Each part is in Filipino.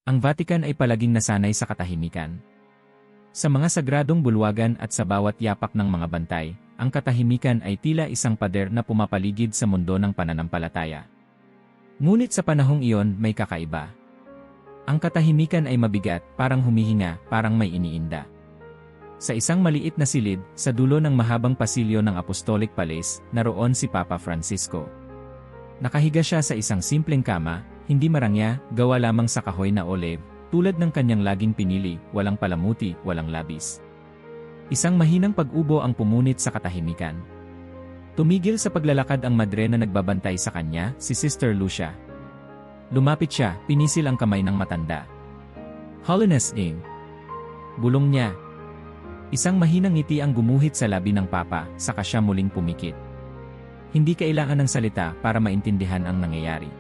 Ang Vatican ay palaging nasanay sa katahimikan. Sa mga sagradong bulwagan at sa bawat yapak ng mga bantay, ang katahimikan ay tila isang pader na pumapaligid sa mundo ng pananampalataya. Ngunit sa panahong iyon may kakaiba. Ang katahimikan ay mabigat, parang humihinga, parang may iniinda. Sa isang maliit na silid, sa dulo ng mahabang pasilyo ng Apostolic Palace, naroon si Papa Francisco. Nakahiga siya sa isang simpleng kama, hindi marangya, gawa lamang sa kahoy na olive, tulad ng kanyang laging pinili, walang palamuti, walang labis. Isang mahinang pag-ubo ang pumunit sa katahimikan. Tumigil sa paglalakad ang madre na nagbabantay sa kanya, si Sister Lucia. Lumapit siya, pinisil ang kamay ng matanda. "Holiness Ing." Bulong niya. Isang mahinang ngiti ang gumuhit sa labi ng Papa, saka siya muling pumikit. Hindi kailangan ng salita para maintindihan ang nangyayari.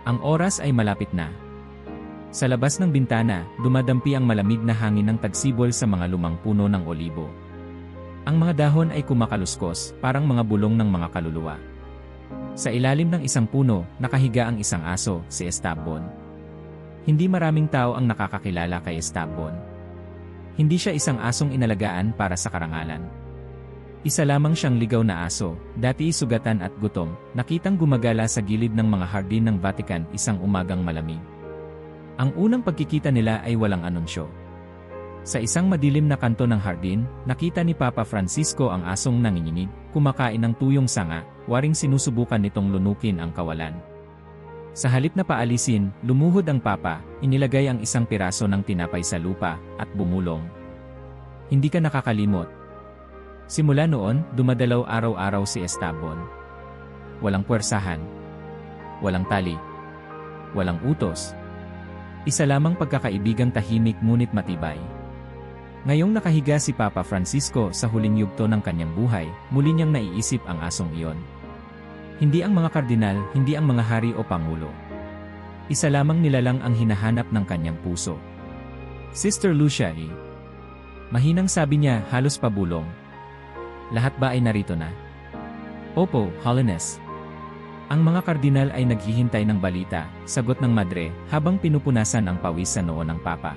Ang oras ay malapit na. Sa labas ng bintana, dumadampi ang malamig na hangin ng tagsibol sa mga lumang puno ng olibo. Ang mga dahon ay kumakaluskos, parang mga bulong ng mga kaluluwa. Sa ilalim ng isang puno, nakahiga ang isang aso, si Esteban. Hindi maraming tao ang nakakakilala kay Esteban. Hindi siya isang asong inalagaan para sa karangalan. Isa lamang siyang ligaw na aso, dati sugatan at gutom, nakitang gumagala sa gilid ng mga hardin ng Vatican isang umagang malamig. Ang unang pagkikita nila ay walang anunsyo. Sa isang madilim na kanto ng hardin, nakita ni Papa Francisco ang asong nanginginig, kumakain ng tuyong sanga, waring sinusubukan nitong lunukin ang kawalan. Sa halip na paalisin, lumuhod ang Papa, inilagay ang isang piraso ng tinapay sa lupa, at bumulong. "Hindi ka nakakalimot." Simula noon, dumadalaw araw-araw si Esteban. Walang puwersahan. Walang tali. Walang utos. Isa lamang pagkakaibigang tahimik ngunit matibay. Ngayong nakahiga si Papa Francisco sa huling yugto ng kanyang buhay, muli niyang naiisip ang asong iyon. Hindi ang mga kardinal, hindi ang mga hari o pangulo. Isa lamang nilalang ang hinahanap ng kanyang puso. "Sister Lucia E." Mahinang sabi niya, halos pabulong. "Lahat ba ay narito na?" "Opo, Holiness." Ang mga kardinal ay naghihintay ng balita, sagot ng madre, habang pinupunasan ang pawis sa noo ng Papa.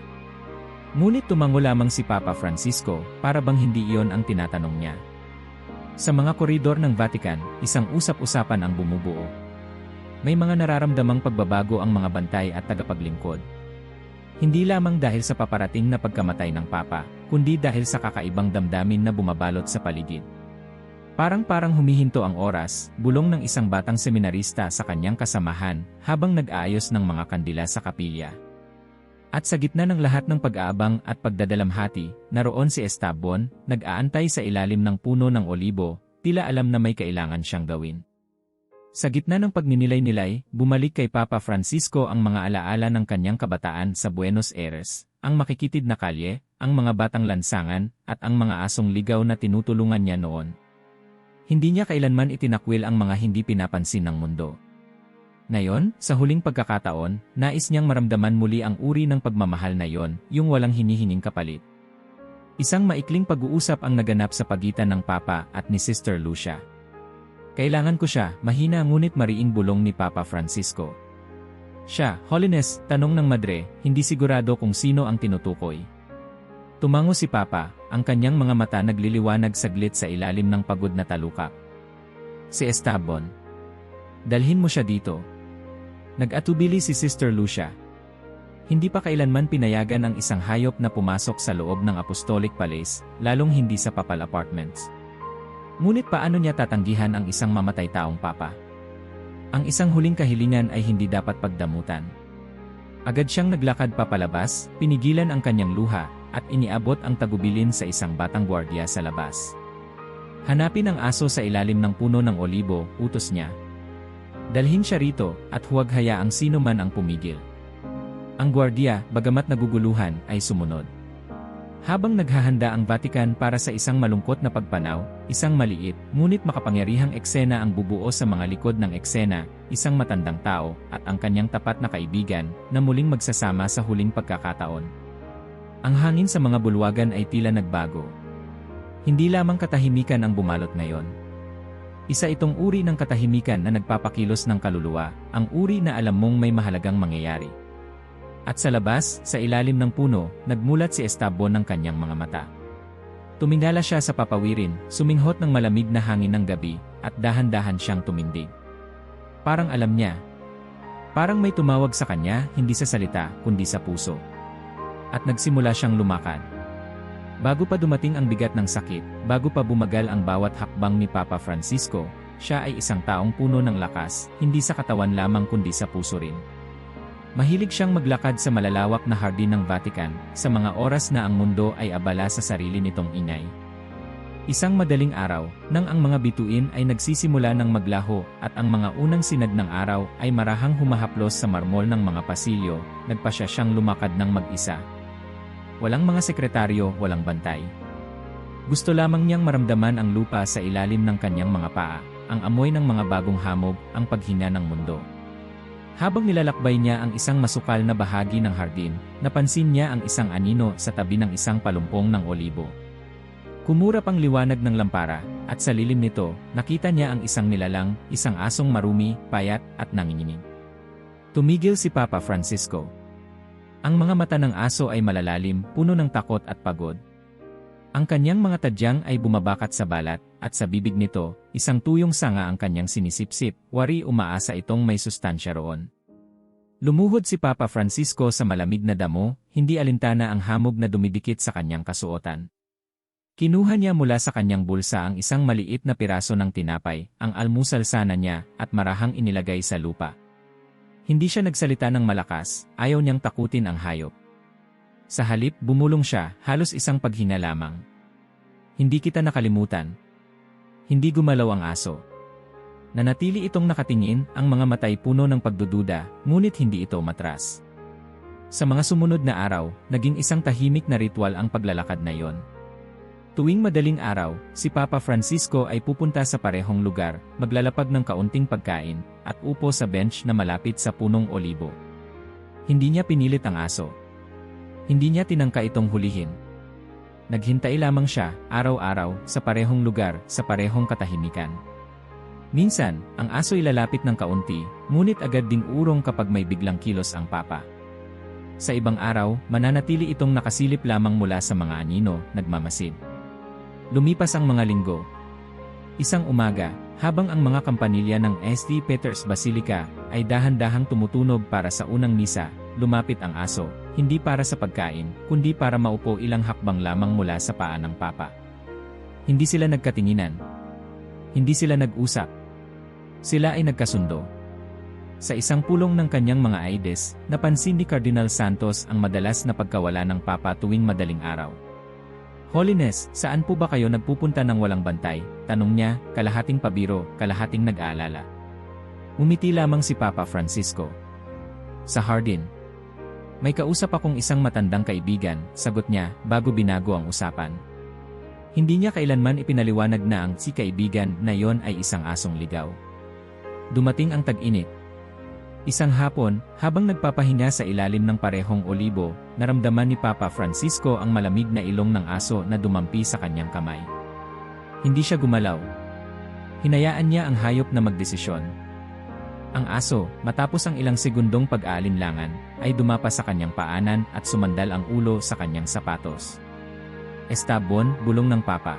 Ngunit tumango lamang si Papa Francisco, para bang hindi iyon ang tinatanong niya. Sa mga koridor ng Vatican, isang usap-usapan ang bumubuo. May mga nararamdamang pagbabago ang mga bantay at tagapaglingkod. Hindi lamang dahil sa paparating na pagkamatay ng Papa, kundi dahil sa kakaibang damdamin na bumabalot sa paligid. Parang humihinto ang oras, bulong ng isang batang seminarista sa kanyang kasamahan, habang nag-aayos ng mga kandila sa kapilya. At sa gitna ng lahat ng pag-aabang at pagdadalamhati, naroon si Esteban, nag-aantay sa ilalim ng puno ng olibo, tila alam na may kailangan siyang gawin. Sa gitna ng pagninilay-nilay, bumalik kay Papa Francisco ang mga alaala ng kanyang kabataan sa Buenos Aires, ang makikitid na kalye, ang mga batang lansangan, at ang mga asong ligaw na tinutulungan niya noon. Hindi niya kailanman itinakwil ang mga hindi pinapansin ng mundo. Ngayon, sa huling pagkakataon, nais niyang maramdaman muli ang uri ng pagmamahal na yon, yung walang hinihinging kapalit. Isang maikling pag-uusap ang naganap sa pagitan ng Papa at ni Sister Lucia. "Kailangan ko siya," mahina ngunit mariing bulong ni Papa Francisco. "Siya, Holiness," tanong ng madre, hindi sigurado kung sino ang tinutukoy. Tumango si Papa, ang kanyang mga mata nagliliwanag saglit sa ilalim ng pagod na talukap. "Si Esteban. Dalhin mo siya dito." Nag-atubili si Sister Lucia. Hindi pa kailanman pinayagan ang isang hayop na pumasok sa loob ng Apostolic Palace, lalong hindi sa papal apartments. Ngunit paano niya tatanggihan ang isang mamatay taong Papa? Ang isang huling kahilingan ay hindi dapat pagdamutan. Agad siyang naglakad papalabas, pinigilan ang kanyang luha, at iniabot ang tagubilin sa isang batang gwardiya sa labas. "Hanapin ang aso sa ilalim ng puno ng olibo," utos niya. "Dalhin siya rito, at huwag hayaang sino man ang pumigil." Ang gwardiya, bagamat naguguluhan, ay sumunod. Habang naghahanda ang Vatican para sa isang malungkot na pagpanaw, isang maliit, ngunit makapangyarihang eksena ang bubuo sa mga likod ng eksena, isang matandang tao, at ang kanyang tapat na kaibigan, na muling magsasama sa huling pagkakataon. Ang hangin sa mga bulwagan ay tila nagbago. Hindi lamang katahimikan ang bumalot ngayon. Isa itong uri ng katahimikan na nagpapakilos ng kaluluwa, ang uri na alam mong may mahalagang mangyayari. At sa labas, sa ilalim ng puno, nagmulat si Esteban ng kanyang mga mata. Tumingala siya sa papawirin, suminghot ng malamig na hangin ng gabi, at dahan-dahan siyang tumindig. Parang alam niya. Parang may tumawag sa kanya, hindi sa salita, kundi sa puso. At nagsimula siyang lumakad. Bago pa dumating ang bigat ng sakit, bago pa bumagal ang bawat hakbang ni Papa Francisco, siya ay isang taong puno ng lakas, hindi sa katawan lamang kundi sa puso rin. Mahilig siyang maglakad sa malalawak na hardin ng Vatican, sa mga oras na ang mundo ay abala sa sarili nitong ingay. Isang madaling araw, nang ang mga bituin ay nagsisimula ng maglaho at ang mga unang sinag ng araw ay marahang humahaplos sa marmol ng mga pasilyo, nagpasya siyang lumakad ng mag-isa. Walang mga sekretaryo, walang bantay. Gusto lamang niyang maramdaman ang lupa sa ilalim ng kanyang mga paa, ang amoy ng mga bagong hamog, ang paghinga ng mundo. Habang nilalakbay niya ang isang masukal na bahagi ng hardin, napansin niya ang isang anino sa tabi ng isang palumpong ng olibo. Kumurap ang liwanag ng lampara, at sa lilim nito, nakita niya ang isang nilalang, isang asong marumi, payat, at nanginginig. Tumigil si Papa Francisco. Ang mga mata ng aso ay malalalim, puno ng takot at pagod. Ang kanyang mga tadyang ay bumabakat sa balat, at sa bibig nito, isang tuyong sanga ang kanyang sinisipsip, wari umaasa itong may sustansya roon. Lumuhod si Papa Francisco sa malamig na damo, hindi alintana ang hamog na dumidikit sa kanyang kasuotan. Kinuha niya mula sa kanyang bulsa ang isang maliit na piraso ng tinapay, ang almusal sana niya, at marahang inilagay sa lupa. Hindi siya nagsalita ng malakas, ayaw niyang takutin ang hayop. Sa halip, bumulong siya, halos isang paghinga lamang. Hindi kita nakalimutan. Hindi gumalaw ang aso. Nanatili itong nakatingin, ang mga matay puno ng pagdududa, ngunit hindi ito matras. Sa mga sumunod na araw, naging isang tahimik na ritual ang paglalakad na iyon. Tuwing madaling araw, si Papa Francisco ay pupunta sa parehong lugar, maglalapag ng kaunting pagkain, at upo sa bench na malapit sa punong olibo. Hindi niya pinilit ang aso. Hindi niya tinangka itong hulihin. Naghintay lamang siya, araw-araw, sa parehong lugar, sa parehong katahimikan. Minsan, ang aso ay lalapit ng kaunti, ngunit agad ding urong kapag may biglang kilos ang Papa. Sa ibang araw, mananatili itong nakasilip lamang mula sa mga anino, nagmamasid. Lumipas ang mga linggo. Isang umaga, habang ang mga kampanilya ng St. Peter's Basilica ay dahan-dahang tumutunog para sa unang misa, lumapit ang aso, hindi para sa pagkain, kundi para maupo ilang hakbang lamang mula sa paa ng Papa. Hindi sila nagkatinginan. Hindi sila nag-usap. Sila ay nagkasundo. Sa isang pulong ng kanyang mga aides, napansin ni Cardinal Santos ang madalas na pagkawala ng Papa tuwing madaling araw. Holiness, saan po ba kayo nagpupunta ng walang bantay? Tanong niya, kalahating pabiro, kalahating nag-aalala. Umiti lamang si Papa Francisco. Sa hardin. May kausap akong isang matandang kaibigan, sagot niya, bago binago ang usapan. Hindi niya kailanman ipinaliwanag na ang si kaibigan na yon ay isang asong ligaw. Dumating ang tag-init. Isang hapon, habang nagpapahinga sa ilalim ng parehong olibo, naramdaman ni Papa Francisco ang malamig na ilong ng aso na dumampi sa kanyang kamay. Hindi siya gumalaw. Hinayaan niya ang hayop na magdesisyon. Ang aso, matapos ang ilang segundong pag-aalinlangan, ay dumapa sa kanyang paanan at sumandal ang ulo sa kanyang sapatos. Esteban, bulong ng Papa.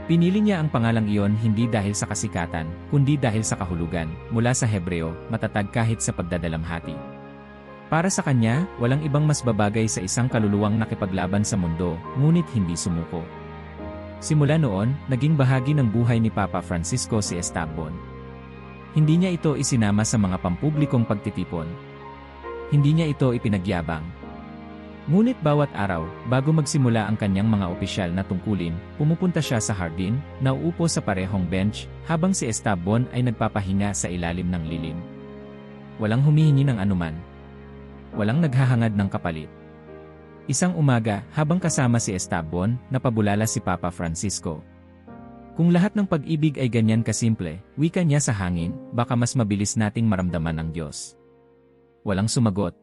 Pinili niya ang pangalang iyon hindi dahil sa kasikatan, kundi dahil sa kahulugan, mula sa Hebreo, matatag kahit sa pagdadalamhati. Para sa kanya, walang ibang mas babagay sa isang kaluluwang nakipaglaban sa mundo, ngunit hindi sumuko. Simula noon, naging bahagi ng buhay ni Papa Francisco si Esteban. Hindi niya ito isinama sa mga pampublikong pagtitipon. Hindi niya ito ipinagyabang. Ngunit bawat araw, bago magsimula ang kanyang mga opisyal na tungkulin, pumupunta siya sa hardin, nauupo sa parehong bench, habang si Esteban ay nagpapahinga sa ilalim ng lilim. Walang humihingi ng anuman. Walang naghahangad ng kapalit. Isang umaga, habang kasama si Esteban, napabulala si Papa Francisco. Kung lahat ng pag-ibig ay ganyan kasimple, wika niya sa hangin, baka mas mabilis nating maramdaman ang Diyos. Walang sumagot.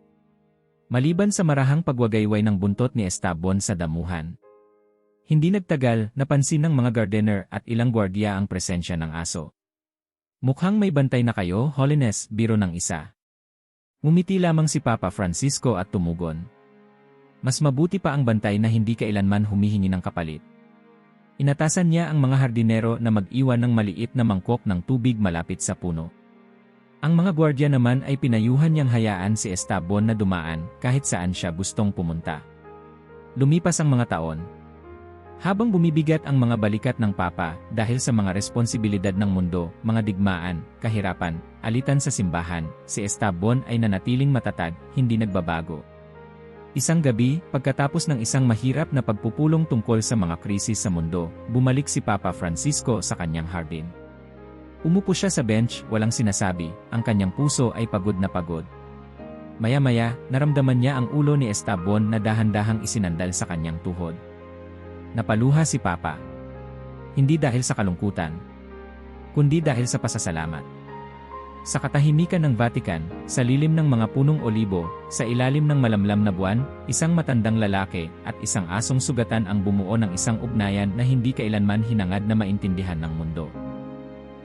Maliban sa marahang pagwagayway ng buntot ni Esteban sa damuhan. Hindi nagtagal, napansin ng mga gardener at ilang gwardiya ang presensya ng aso. Mukhang may bantay na kayo, Holiness, biro ng isa. Ngumiti lamang si Papa Francisco at tumugon. Mas mabuti pa ang bantay na hindi kailanman humihingi ng kapalit. Inatasan niya ang mga hardinero na mag-iwan ng maliit na mangkok ng tubig malapit sa puno. Ang mga gwardya naman ay pinayuhan niyang hayaan si Esteban na dumaan kahit saan siya gustong pumunta. Lumipas ang mga taon. Habang bumibigat ang mga balikat ng Papa dahil sa mga responsibilidad ng mundo, mga digmaan, kahirapan, alitan sa simbahan, si Esteban ay nanatiling matatag, hindi nagbabago. Isang gabi, pagkatapos ng isang mahirap na pagpupulong tungkol sa mga krisis sa mundo, bumalik si Papa Francisco sa kanyang hardin. Umupo siya sa bench, walang sinasabi, ang kanyang puso ay pagod na pagod. Maya-maya, naramdaman niya ang ulo ni Esteban na dahan-dahang isinandal sa kanyang tuhod. Napaluha si Papa. Hindi dahil sa kalungkutan, kundi dahil sa pasasalamat. Sa katahimikan ng Vatican, sa lilim ng mga punong olibo, sa ilalim ng malamlam na buwan, isang matandang lalaki at isang asong sugatan ang bumuo ng isang ugnayan na hindi kailanman hinangad na maintindihan ng mundo.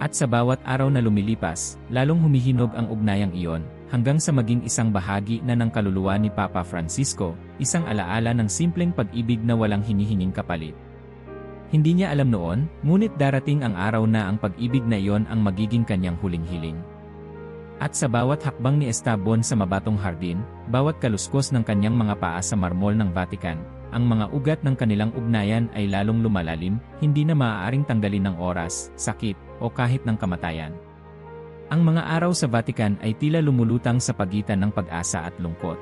At sa bawat araw na lumilipas, lalong humihinog ang ugnayang iyon, hanggang sa maging isang bahagi na ng kaluluwa ni Papa Francisco, isang alaala ng simpleng pag-ibig na walang hinihinging kapalit. Hindi niya alam noon, ngunit darating ang araw na ang pag-ibig na iyon ang magiging kanyang huling hiling. At sa bawat hakbang ni Esteban sa mabatong hardin, bawat kaluskos ng kanyang mga paa sa marmol ng Vatican, ang mga ugat ng kanilang ugnayan ay lalong lumalalim, hindi na maaaring tanggalin ng oras, sakit, o kahit ng kamatayan. Ang mga araw sa Vatican ay tila lumulutang sa pagitan ng pag-asa at lungkot.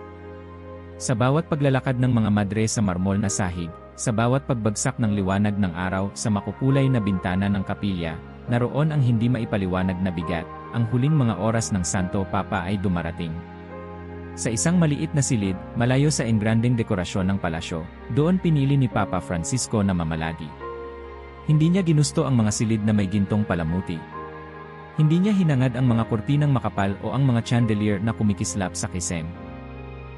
Sa bawat paglalakad ng mga madre sa marmol na sahig, sa bawat pagbagsak ng liwanag ng araw sa makukulay na bintana ng kapilya, naroon ang hindi maipaliwanag na bigat, ang huling mga oras ng Santo Papa ay dumarating. Sa isang maliit na silid, malayo sa engrandeng dekorasyon ng palasyo, doon pinili ni Papa Francisco na mamalagi. Hindi niya ginusto ang mga silid na may gintong palamuti. Hindi niya hinangad ang mga kurtinang makapal o ang mga chandelier na kumikislap sa kisem.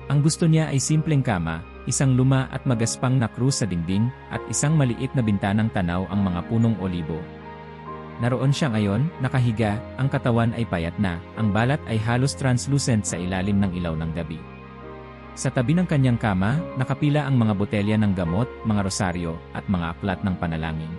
Ang gusto niya ay simpleng kama, isang luma at magaspang na krus sa dingding, at isang maliit na bintanang tanaw ang mga punong olibo. Naroon siya ngayon, nakahiga, ang katawan ay payat na, ang balat ay halos translucent sa ilalim ng ilaw ng gabi. Sa tabi ng kanyang kama, nakapila ang mga botelya ng gamot, mga rosaryo, at mga aklat ng panalangin.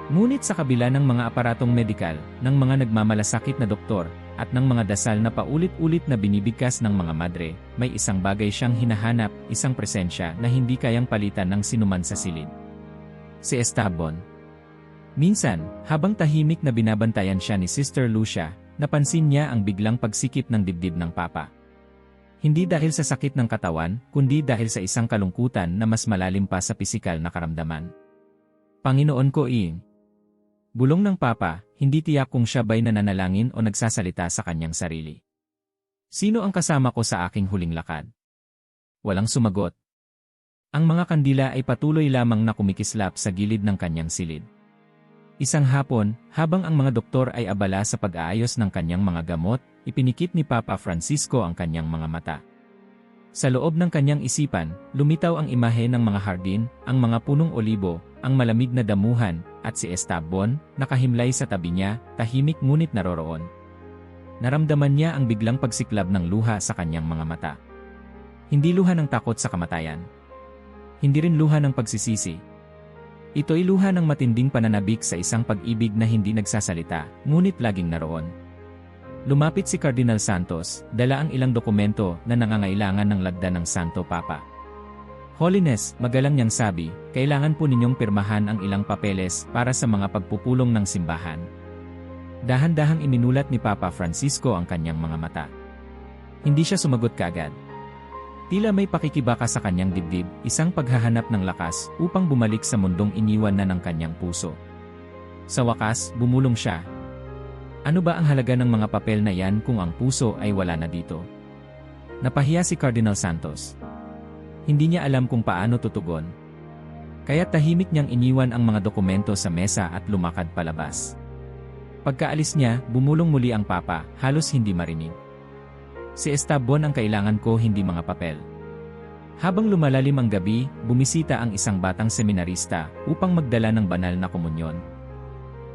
Ngunit sa kabila ng mga aparatong medikal, ng mga nagmamalasakit na doktor, at ng mga dasal na paulit-ulit na binibigkas ng mga madre, may isang bagay siyang hinahanap, isang presensya na hindi kayang palitan ng sinuman sa silid. Si Esteban. Minsan, habang tahimik na binabantayan siya ni Sister Lucia, napansin niya ang biglang pagsikip ng dibdib ng Papa. Hindi dahil sa sakit ng katawan, kundi dahil sa isang kalungkutan na mas malalim pa sa pisikal na karamdaman. Panginoon ko bulong ng Papa, hindi tiyak kung siya ba'y nananalangin o nagsasalita sa kanyang sarili. Sino ang kasama ko sa aking huling lakad? Walang sumagot. Ang mga kandila ay patuloy lamang na kumikislap sa gilid ng kanyang silid. Isang hapon, habang ang mga doktor ay abala sa pag-aayos ng kanyang mga gamot, ipinikit ni Papa Francisco ang kanyang mga mata. Sa loob ng kanyang isipan, lumitaw ang imahe ng mga hardin, ang mga punong olibo, ang malamig na damuhan, at si Esteban, nakahimlay sa tabi niya, tahimik ngunit naroroon. Naramdaman niya ang biglang pagsiklab ng luha sa kanyang mga mata. Hindi luha ng takot sa kamatayan. Hindi rin luha ng pagsisisi. Ito'y luha ng matinding pananabik sa isang pag-ibig na hindi nagsasalita, ngunit laging naroon. Lumapit si Cardinal Santos, dala ang ilang dokumento na nangangailangan ng lagda ng Santo Papa. Holiness, magalang niyang sabi, kailangan po ninyong pirmahan ang ilang papeles para sa mga pagpupulong ng simbahan. Dahan-dahang iminulat ni Papa Francisco ang kanyang mga mata. Hindi siya sumagot kaagad. Tila may pakikibaka sa kanyang dibdib, isang paghahanap ng lakas upang bumalik sa mundong iniwan na ng kanyang puso. Sa wakas, bumulong siya. Ano ba ang halaga ng mga papel na yan kung ang puso ay wala na dito? Napahiya si Cardinal Santos. Hindi niya alam kung paano tutugon. Kaya tahimik niyang iniwan ang mga dokumento sa mesa at lumakad palabas. Pagkaalis niya, bumulong muli ang Papa, halos hindi marinig. Si Esteban ang kailangan ko, hindi mga papel. Habang lumalalim ang gabi, bumisita ang isang batang seminarista upang magdala ng banal na komunyon.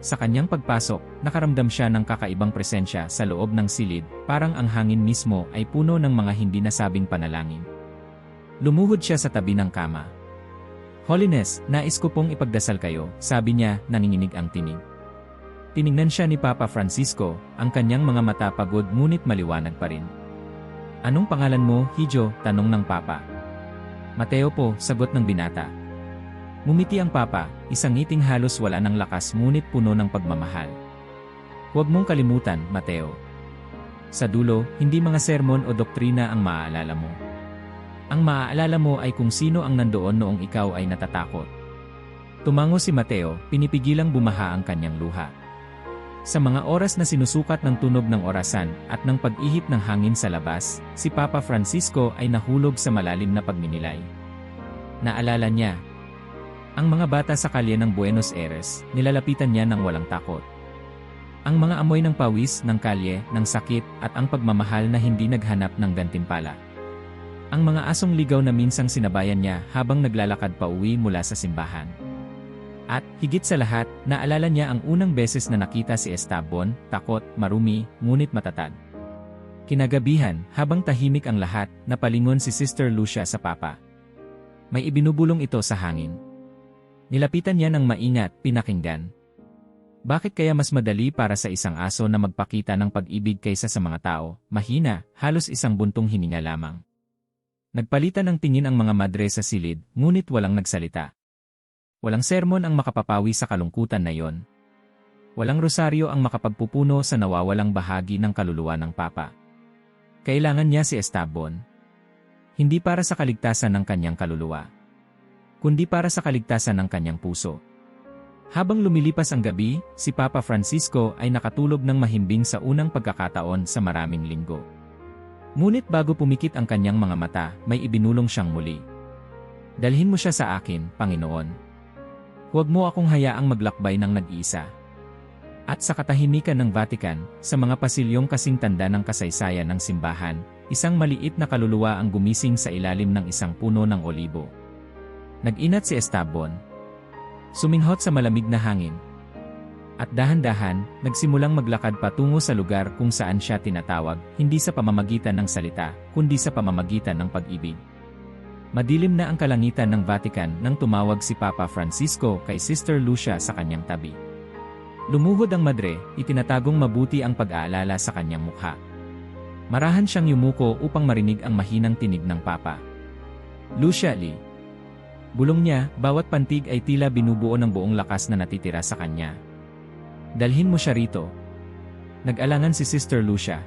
Sa kanyang pagpasok, nakaramdam siya ng kakaibang presensya sa loob ng silid, parang ang hangin mismo ay puno ng mga hindi nasabing panalangin. Lumuhod siya sa tabi ng kama. "Holiness, nais ko pong ipagdasal kayo," sabi niya, nanginginig ang tinig. Tiningnan siya ni Papa Francisco, ang kanyang mga mata pagod ngunit maliwanag pa rin. "Anong pangalan mo, Hijo?" tanong ng Papa. "Mateo po," sagot ng binata. Ngumiti ang Papa, isang ngiting halos wala ng lakas ngunit puno ng pagmamahal. "Huwag mong kalimutan, Mateo. Sa dulo, hindi mga sermon o doktrina ang maaalala mo. Ang maaalala mo ay kung sino ang nandoon noong ikaw ay natatakot." Tumango si Mateo, pinipigilang bumaha ang kanyang luha. Sa mga oras na sinusukat ng tunog ng orasan at ng pag-ihip ng hangin sa labas, si Papa Francisco ay nahulog sa malalim na pagninilay. Naalala niya, ang mga bata sa kalye ng Buenos Aires, nilalapitan niya ng walang takot. Ang mga amoy ng pawis, ng kalye, ng sakit, at ang pagmamahal na hindi naghanap ng gantimpala. Ang mga asong ligaw na minsang sinabayan niya habang naglalakad pa uwi mula sa simbahan. At, higit sa lahat, naalala niya ang unang beses na nakita si Esteban, takot, marumi, ngunit matatag. Kinagabihan, habang tahimik ang lahat, napalingon si Sister Lucia sa Papa. May ibinubulong ito sa hangin. Nilapitan niya ng maingat, pinakinggan. Bakit kaya mas madali para sa isang aso na magpakita ng pag-ibig kaysa sa mga tao? Mahina, halos isang buntong hininga lamang. Nagpalitan ng tingin ang mga madre sa silid, ngunit walang nagsalita. Walang sermon ang makapapawi sa kalungkutan na iyon. Walang rosaryo ang makapagpupuno sa nawawalang bahagi ng kaluluwa ng Papa. Kailangan niya si Esteban. Hindi para sa kaligtasan ng kanyang kaluluwa, kundi para sa kaligtasan ng kanyang puso. Habang lumilipas ang gabi, si Papa Francisco ay nakatulog ng mahimbing sa unang pagkakataon sa maraming linggo. Ngunit bago pumikit ang kanyang mga mata, may ibinulong siyang muli. "Dalhin mo siya sa akin, Panginoon. Huwag mo akong hayaang maglakbay ng nag-iisa." At sa katahimikan ng Vatican, sa mga pasilyong kasing tanda ng kasaysayan ng simbahan, isang maliit na kaluluwa ang gumising sa ilalim ng isang puno ng olibo. Nag-inat si Esteban. Suminghot sa malamig na hangin. At dahan-dahan, nagsimulang maglakad patungo sa lugar kung saan siya tinatawag, hindi sa pamamagitan ng salita, kundi sa pamamagitan ng pag-ibig. Madilim na ang kalangitan ng Vatican nang tumawag si Papa Francisco kay Sister Lucia sa kanyang tabi. Lumuhod ang madre, itinatagong mabuti ang pag-aalala sa kanyang mukha. Marahan siyang yumuko upang marinig ang mahinang tinig ng Papa. "Lucia Lee." Bulong niya, bawat pantig ay tila binubuo ng buong lakas na natitira sa kanya. "Dalhin mo siya rito." Nag-alangan si Sister Lucia.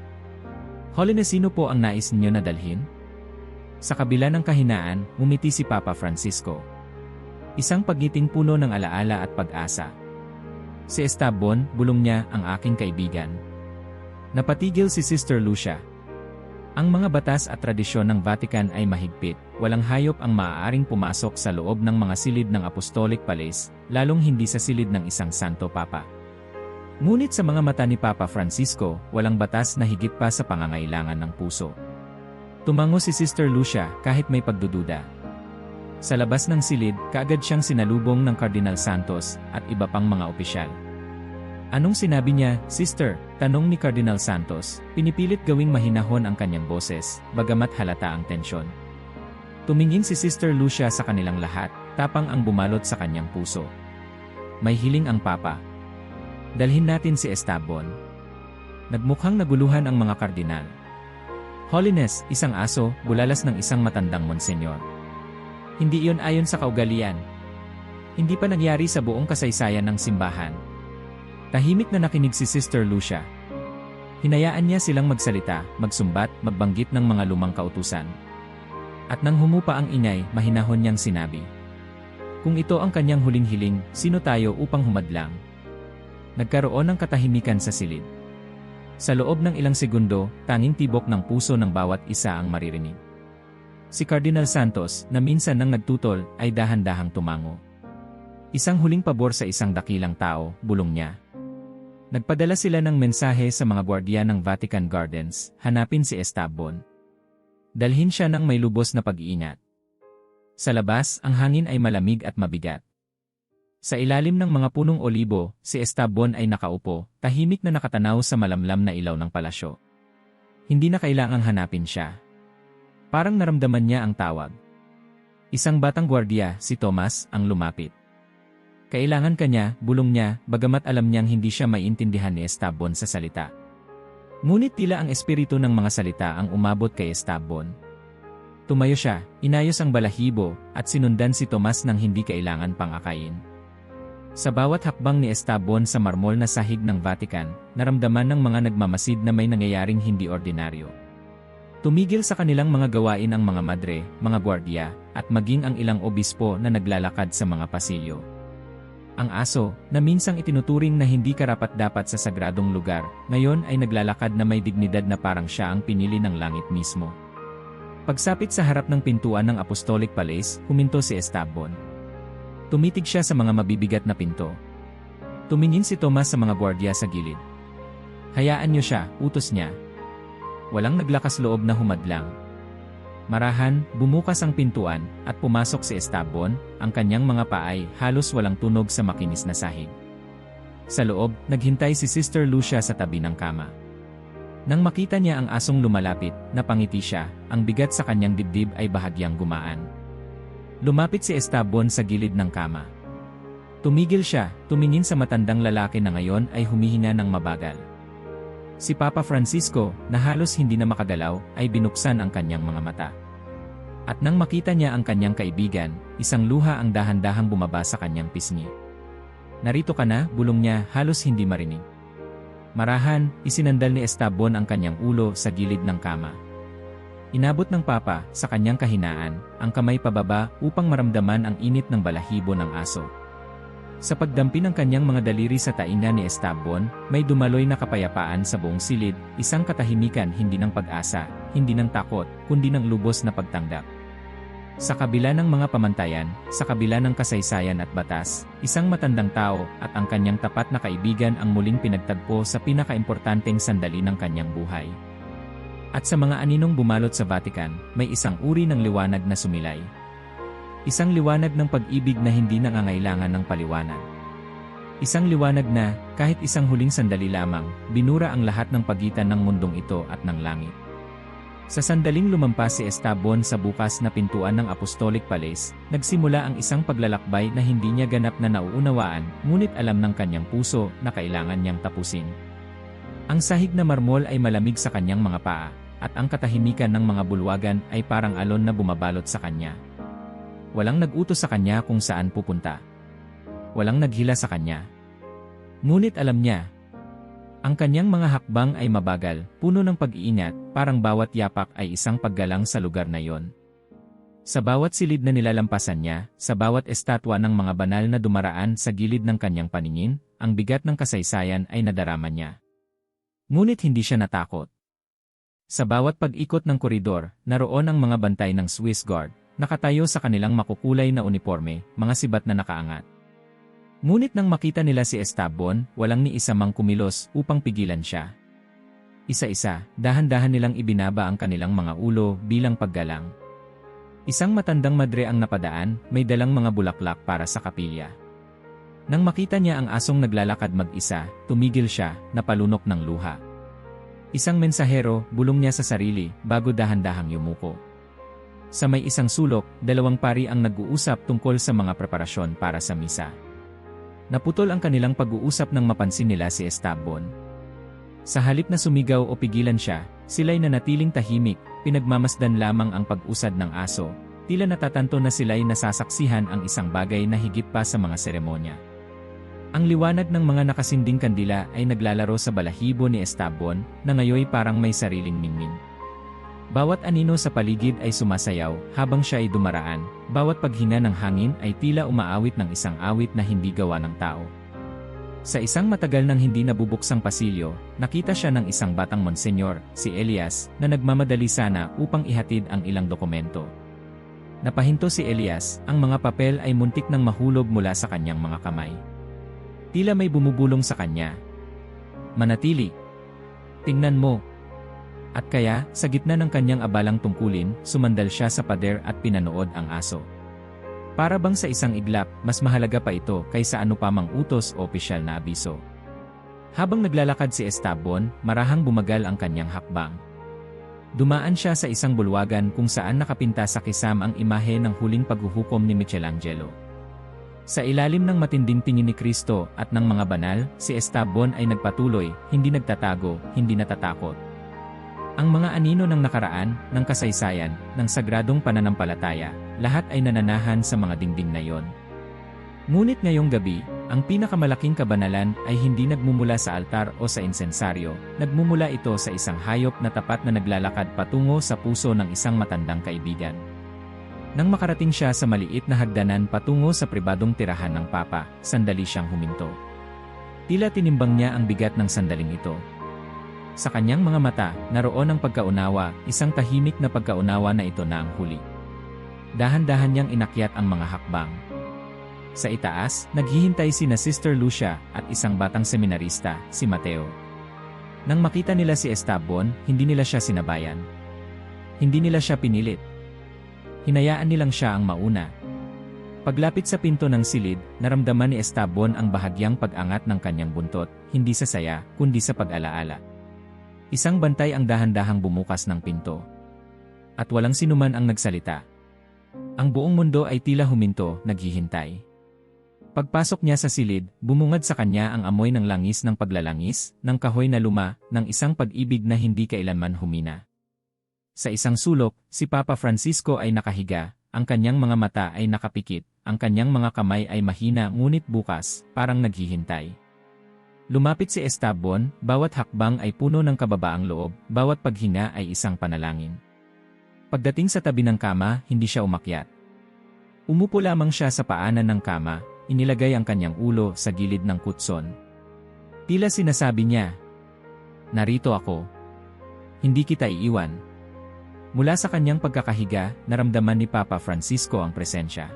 "Holiness, sino po ang nais niyo na dalhin?" Sa kabila ng kahinaan, ngumiti si Papa Francisco. Isang pagniting puno ng alaala at pag-asa. "Si Esteban," bulong niya, "ang aking kaibigan." Napatigil si Sister Lucia. Ang mga batas at tradisyon ng Vatican ay mahigpit, walang hayop ang maaaring pumasok sa loob ng mga silid ng Apostolic Palace, lalong hindi sa silid ng isang Santo Papa. Ngunit sa mga mata ni Papa Francisco, walang batas na higit pa sa pangangailangan ng puso. Tumango si Sister Lucia kahit may pagdududa. Sa labas ng silid, kaagad siyang sinalubong ng Cardinal Santos at iba pang mga opisyal. "Anong sinabi niya, Sister?" tanong ni Cardinal Santos, pinipilit gawing mahinahon ang kanyang boses, bagamat halata ang tensyon. Tumingin si Sister Lucia sa kanilang lahat, tapang ang bumalot sa kanyang puso. "May hiling ang Papa. Dalhin natin si Esteban." Nagmukhang naguluhan ang mga kardinal. "Holiness, isang aso, bulalas ng isang matandang monsenyor. Hindi iyon ayon sa kaugalian. Hindi pa nangyari sa buong kasaysayan ng simbahan." Tahimik na nakinig si Sister Lucia. Hinayaan niya silang magsalita, magsumbat, magbanggit ng mga lumang kautusan. At nang humupa ang ingay, mahinahon niyang sinabi, "Kung ito ang kanyang huling hiling, sino tayo upang humadlang?" Nagkaroon ng katahimikan sa silid. Sa loob ng ilang segundo, tanging tibok ng puso ng bawat isa ang maririnig. Si Cardinal Santos, na minsan nang nagtutol, ay dahan-dahang tumango. "Isang huling pabor sa isang dakilang tao," bulong niya. Nagpadala sila ng mensahe sa mga gwardiya ng Vatican Gardens, hanapin si Esteban. Dalhin siya ng may lubos na pag-iingat. Sa labas, ang hangin ay malamig at mabigat. Sa ilalim ng mga punong olibo, si Esteban ay nakaupo, tahimik na nakatanaw sa malamlam na ilaw ng palasyo. Hindi na kailangang hanapin siya. Parang naramdaman niya ang tawag. Isang batang gwardiya, si Tomas, ang lumapit. Kailangan kanya, bulong niya, bagamat alam niyang hindi siya maiintindihan ni Esteban sa salita. Ngunit tila ang espiritu ng mga salita ang umabot kay Esteban. Tumayo siya, inayos ang balahibo, at sinundan si Tomas nang hindi kailangan pang akayin. Sa bawat hakbang ni Esteban sa marmol na sahig ng Vatican, naramdaman ng mga nagmamasid na may nangyayaring hindi ordinaryo. Tumigil sa kanilang mga gawain ang mga madre, mga gwardiya, at maging ang ilang obispo na naglalakad sa mga pasilyo. Ang aso, na minsang itinuturing na hindi karapat-dapat sa sagradong lugar, ngayon ay naglalakad na may dignidad na parang siya ang pinili ng langit mismo. Pagsapit sa harap ng pintuan ng Apostolic Palace, huminto si Esteban. Tumitig siya sa mga mabibigat na pinto. Tumingin si Tomas sa mga gwardiya sa gilid. Hayaan niyo siya, utos niya. Walang naglakas loob na humadlang. Marahan, bumukas ang pintuan, at pumasok si Esteban, ang kanyang mga paay halos walang tunog sa makinis na sahig. Sa loob, naghintay si Sister Lucia sa tabi ng kama. Nang makita niya ang asong lumalapit, napangiti siya, ang bigat sa kanyang dibdib ay bahagyang gumaan. Lumapit si Esteban sa gilid ng kama. Tumigil siya, tumingin sa matandang lalaki na ngayon ay humihina ng mabagal. Si Papa Francisco, na halos hindi na makagalaw, ay binuksan ang kanyang mga mata. At nang makita niya ang kanyang kaibigan, isang luha ang dahan-dahang bumaba sa kanyang pisngi. Narito ka na, bulong niya, halos hindi marinig. Marahan, isinandal ni Esteban ang kanyang ulo sa gilid ng kama. Inabot ng Papa, sa kanyang kahinaan, ang kamay pababa upang maramdaman ang init ng balahibo ng aso. Sa pagdampi ng kanyang mga daliri sa tainga ni Esteban, may dumaloy na kapayapaan sa buong silid, isang katahimikan hindi ng pag-asa, hindi ng takot, kundi ng lubos na pagtanggap. Sa kabila ng mga pamantayan, sa kabila ng kasaysayan at batas, isang matandang tao at ang kanyang tapat na kaibigan ang muling pinagtagpo sa pinakaimportanteng sandali ng kanyang buhay. At sa mga aninong bumalot sa Vatican, may isang uri ng liwanag na sumilay. Isang liwanag ng pag-ibig na hindi nangangailangan ng paliwanag. Isang liwanag na, kahit isang huling sandali lamang, binura ang lahat ng pagitan ng mundong ito at ng langit. Sa sandaling lumampas si Esteban sa bukas na pintuan ng Apostolic Palace, nagsimula ang isang paglalakbay na hindi niya ganap na nauunawaan, ngunit alam ng kanyang puso na kailangan niyang tapusin. Ang sahig na marmol ay malamig sa kanyang mga paa, at ang katahimikan ng mga bulwagan ay parang alon na bumabalot sa kanya. Walang nag-utos sa kanya kung saan pupunta. Walang naghila sa kanya. Ngunit alam niya, ang kanyang mga hakbang ay mabagal, puno ng pag-iingat, parang bawat yapak ay isang paggalang sa lugar na yon. Sa bawat silid na nilalampasan niya, sa bawat estatwa ng mga banal na dumaraan sa gilid ng kanyang paningin, ang bigat ng kasaysayan ay nadarama niya. Ngunit hindi siya natakot. Sa bawat pag-ikot ng koridor, naroon ang mga bantay ng Swiss Guard, nakatayo sa kanilang makukulay na uniforme, mga sibat na nakaangat. Ngunit nang makita nila si Esteban, walang ni isa mang kumilos upang pigilan siya. Isa-isa, dahan-dahan nilang ibinaba ang kanilang mga ulo bilang paggalang. Isang matandang madre ang napadaan, may dalang mga bulaklak para sa kapilya. Nang makita niya ang asong naglalakad mag-isa, tumigil siya, napalunok ng luha. Isang mensahero, bulong niya sa sarili, bago dahan-dahang yumuko. Sa may isang sulok, dalawang pari ang nag-uusap tungkol sa mga preparasyon para sa misa. Naputol ang kanilang pag-uusap nang mapansin nila si Esteban. Sa halip na sumigaw o pigilan siya, sila'y nanatiling tahimik, pinagmamasdan lamang ang pag-usad ng aso, tila natatanto na sila'y nasasaksihan ang isang bagay na higit pa sa mga seremonya. Ang liwanag ng mga nakasinding kandila ay naglalaro sa balahibo ni Esteban, na ngayoy parang may sariling ningning. Bawat anino sa paligid ay sumasayaw, habang siya ay dumaraan, bawat paghinga ng hangin ay tila umaawit ng isang awit na hindi gawa ng tao. Sa isang matagal nang hindi nabubuksang pasilyo, nakita siya ng isang batang Monsenyor, si Elias, na nagmamadali sana upang ihatid ang ilang dokumento. Napahinto si Elias, ang mga papel ay muntik nang mahulog mula sa kanyang mga kamay. Tila may bumubulong sa kanya. Manatili. Tingnan mo. At kaya, sa gitna ng kanyang abalang tungkulin, sumandal siya sa pader at pinanood ang aso. Para bang sa isang iglap, mas mahalaga pa ito kaysa ano pa mang utos o opisyal na abiso. Habang naglalakad si Esteban, marahang bumagal ang kanyang hakbang. Dumaan siya sa isang bulwagan kung saan nakapinta sa kisam ang imahe ng huling paghuhukom ni Michelangelo. Sa ilalim ng matinding tingin ni Kristo at ng mga banal, si Esteban ay nagpatuloy, hindi nagtatago, hindi natatakot. Ang mga anino ng nakaraan, ng kasaysayan, ng sagradong pananampalataya, lahat ay nananahan sa mga dingding na iyon. Ngunit ngayong gabi, ang pinakamalaking kabanalan ay hindi nagmumula sa altar o sa insensaryo, nagmumula ito sa isang hayop na tapat na naglalakad patungo sa puso ng isang matandang kaibigan. Nang makarating siya sa maliit na hagdanan patungo sa pribadong tirahan ng Papa, sandali siyang huminto. Tila tinimbang niya ang bigat ng sandaling ito. Sa kanyang mga mata, naroon ang pagkaunawa, isang tahimik na pagkaunawa na ito na ang huli. Dahan-dahan niyang inakyat ang mga hakbang. Sa itaas, naghihintay sina Sister Lucia at isang batang seminarista, si Mateo. Nang makita nila si Esteban, hindi nila siya sinabayan. Hindi nila siya pinilit. Hinayaan nilang siya ang mauna. Paglapit sa pinto ng silid, naramdaman ni Esteban ang bahagyang pag-angat ng kanyang buntot, hindi sa saya, kundi sa pag-alaala. Isang bantay ang dahan-dahang bumukas ng pinto. At walang sinuman ang nagsalita. Ang buong mundo ay tila huminto, naghihintay. Pagpasok niya sa silid, bumungad sa kanya ang amoy ng langis ng paglalangis, ng kahoy na luma, ng isang pag-ibig na hindi kailanman humina. Sa isang sulok, si Papa Francisco ay nakahiga, ang kanyang mga mata ay nakapikit, ang kanyang mga kamay ay mahina ngunit bukas, parang naghihintay. Lumapit si Esteban, bawat hakbang ay puno ng kababaang loob, bawat paghinga ay isang panalangin. Pagdating sa tabi ng kama, hindi siya umakyat. Umupo lamang siya sa paanan ng kama, inilagay ang kanyang ulo sa gilid ng kutson. Tila sinasabi niya, "Narito ako. Hindi kita iiwan." Mula sa kanyang pagkakahiga, naramdaman ni Papa Francisco ang presensya.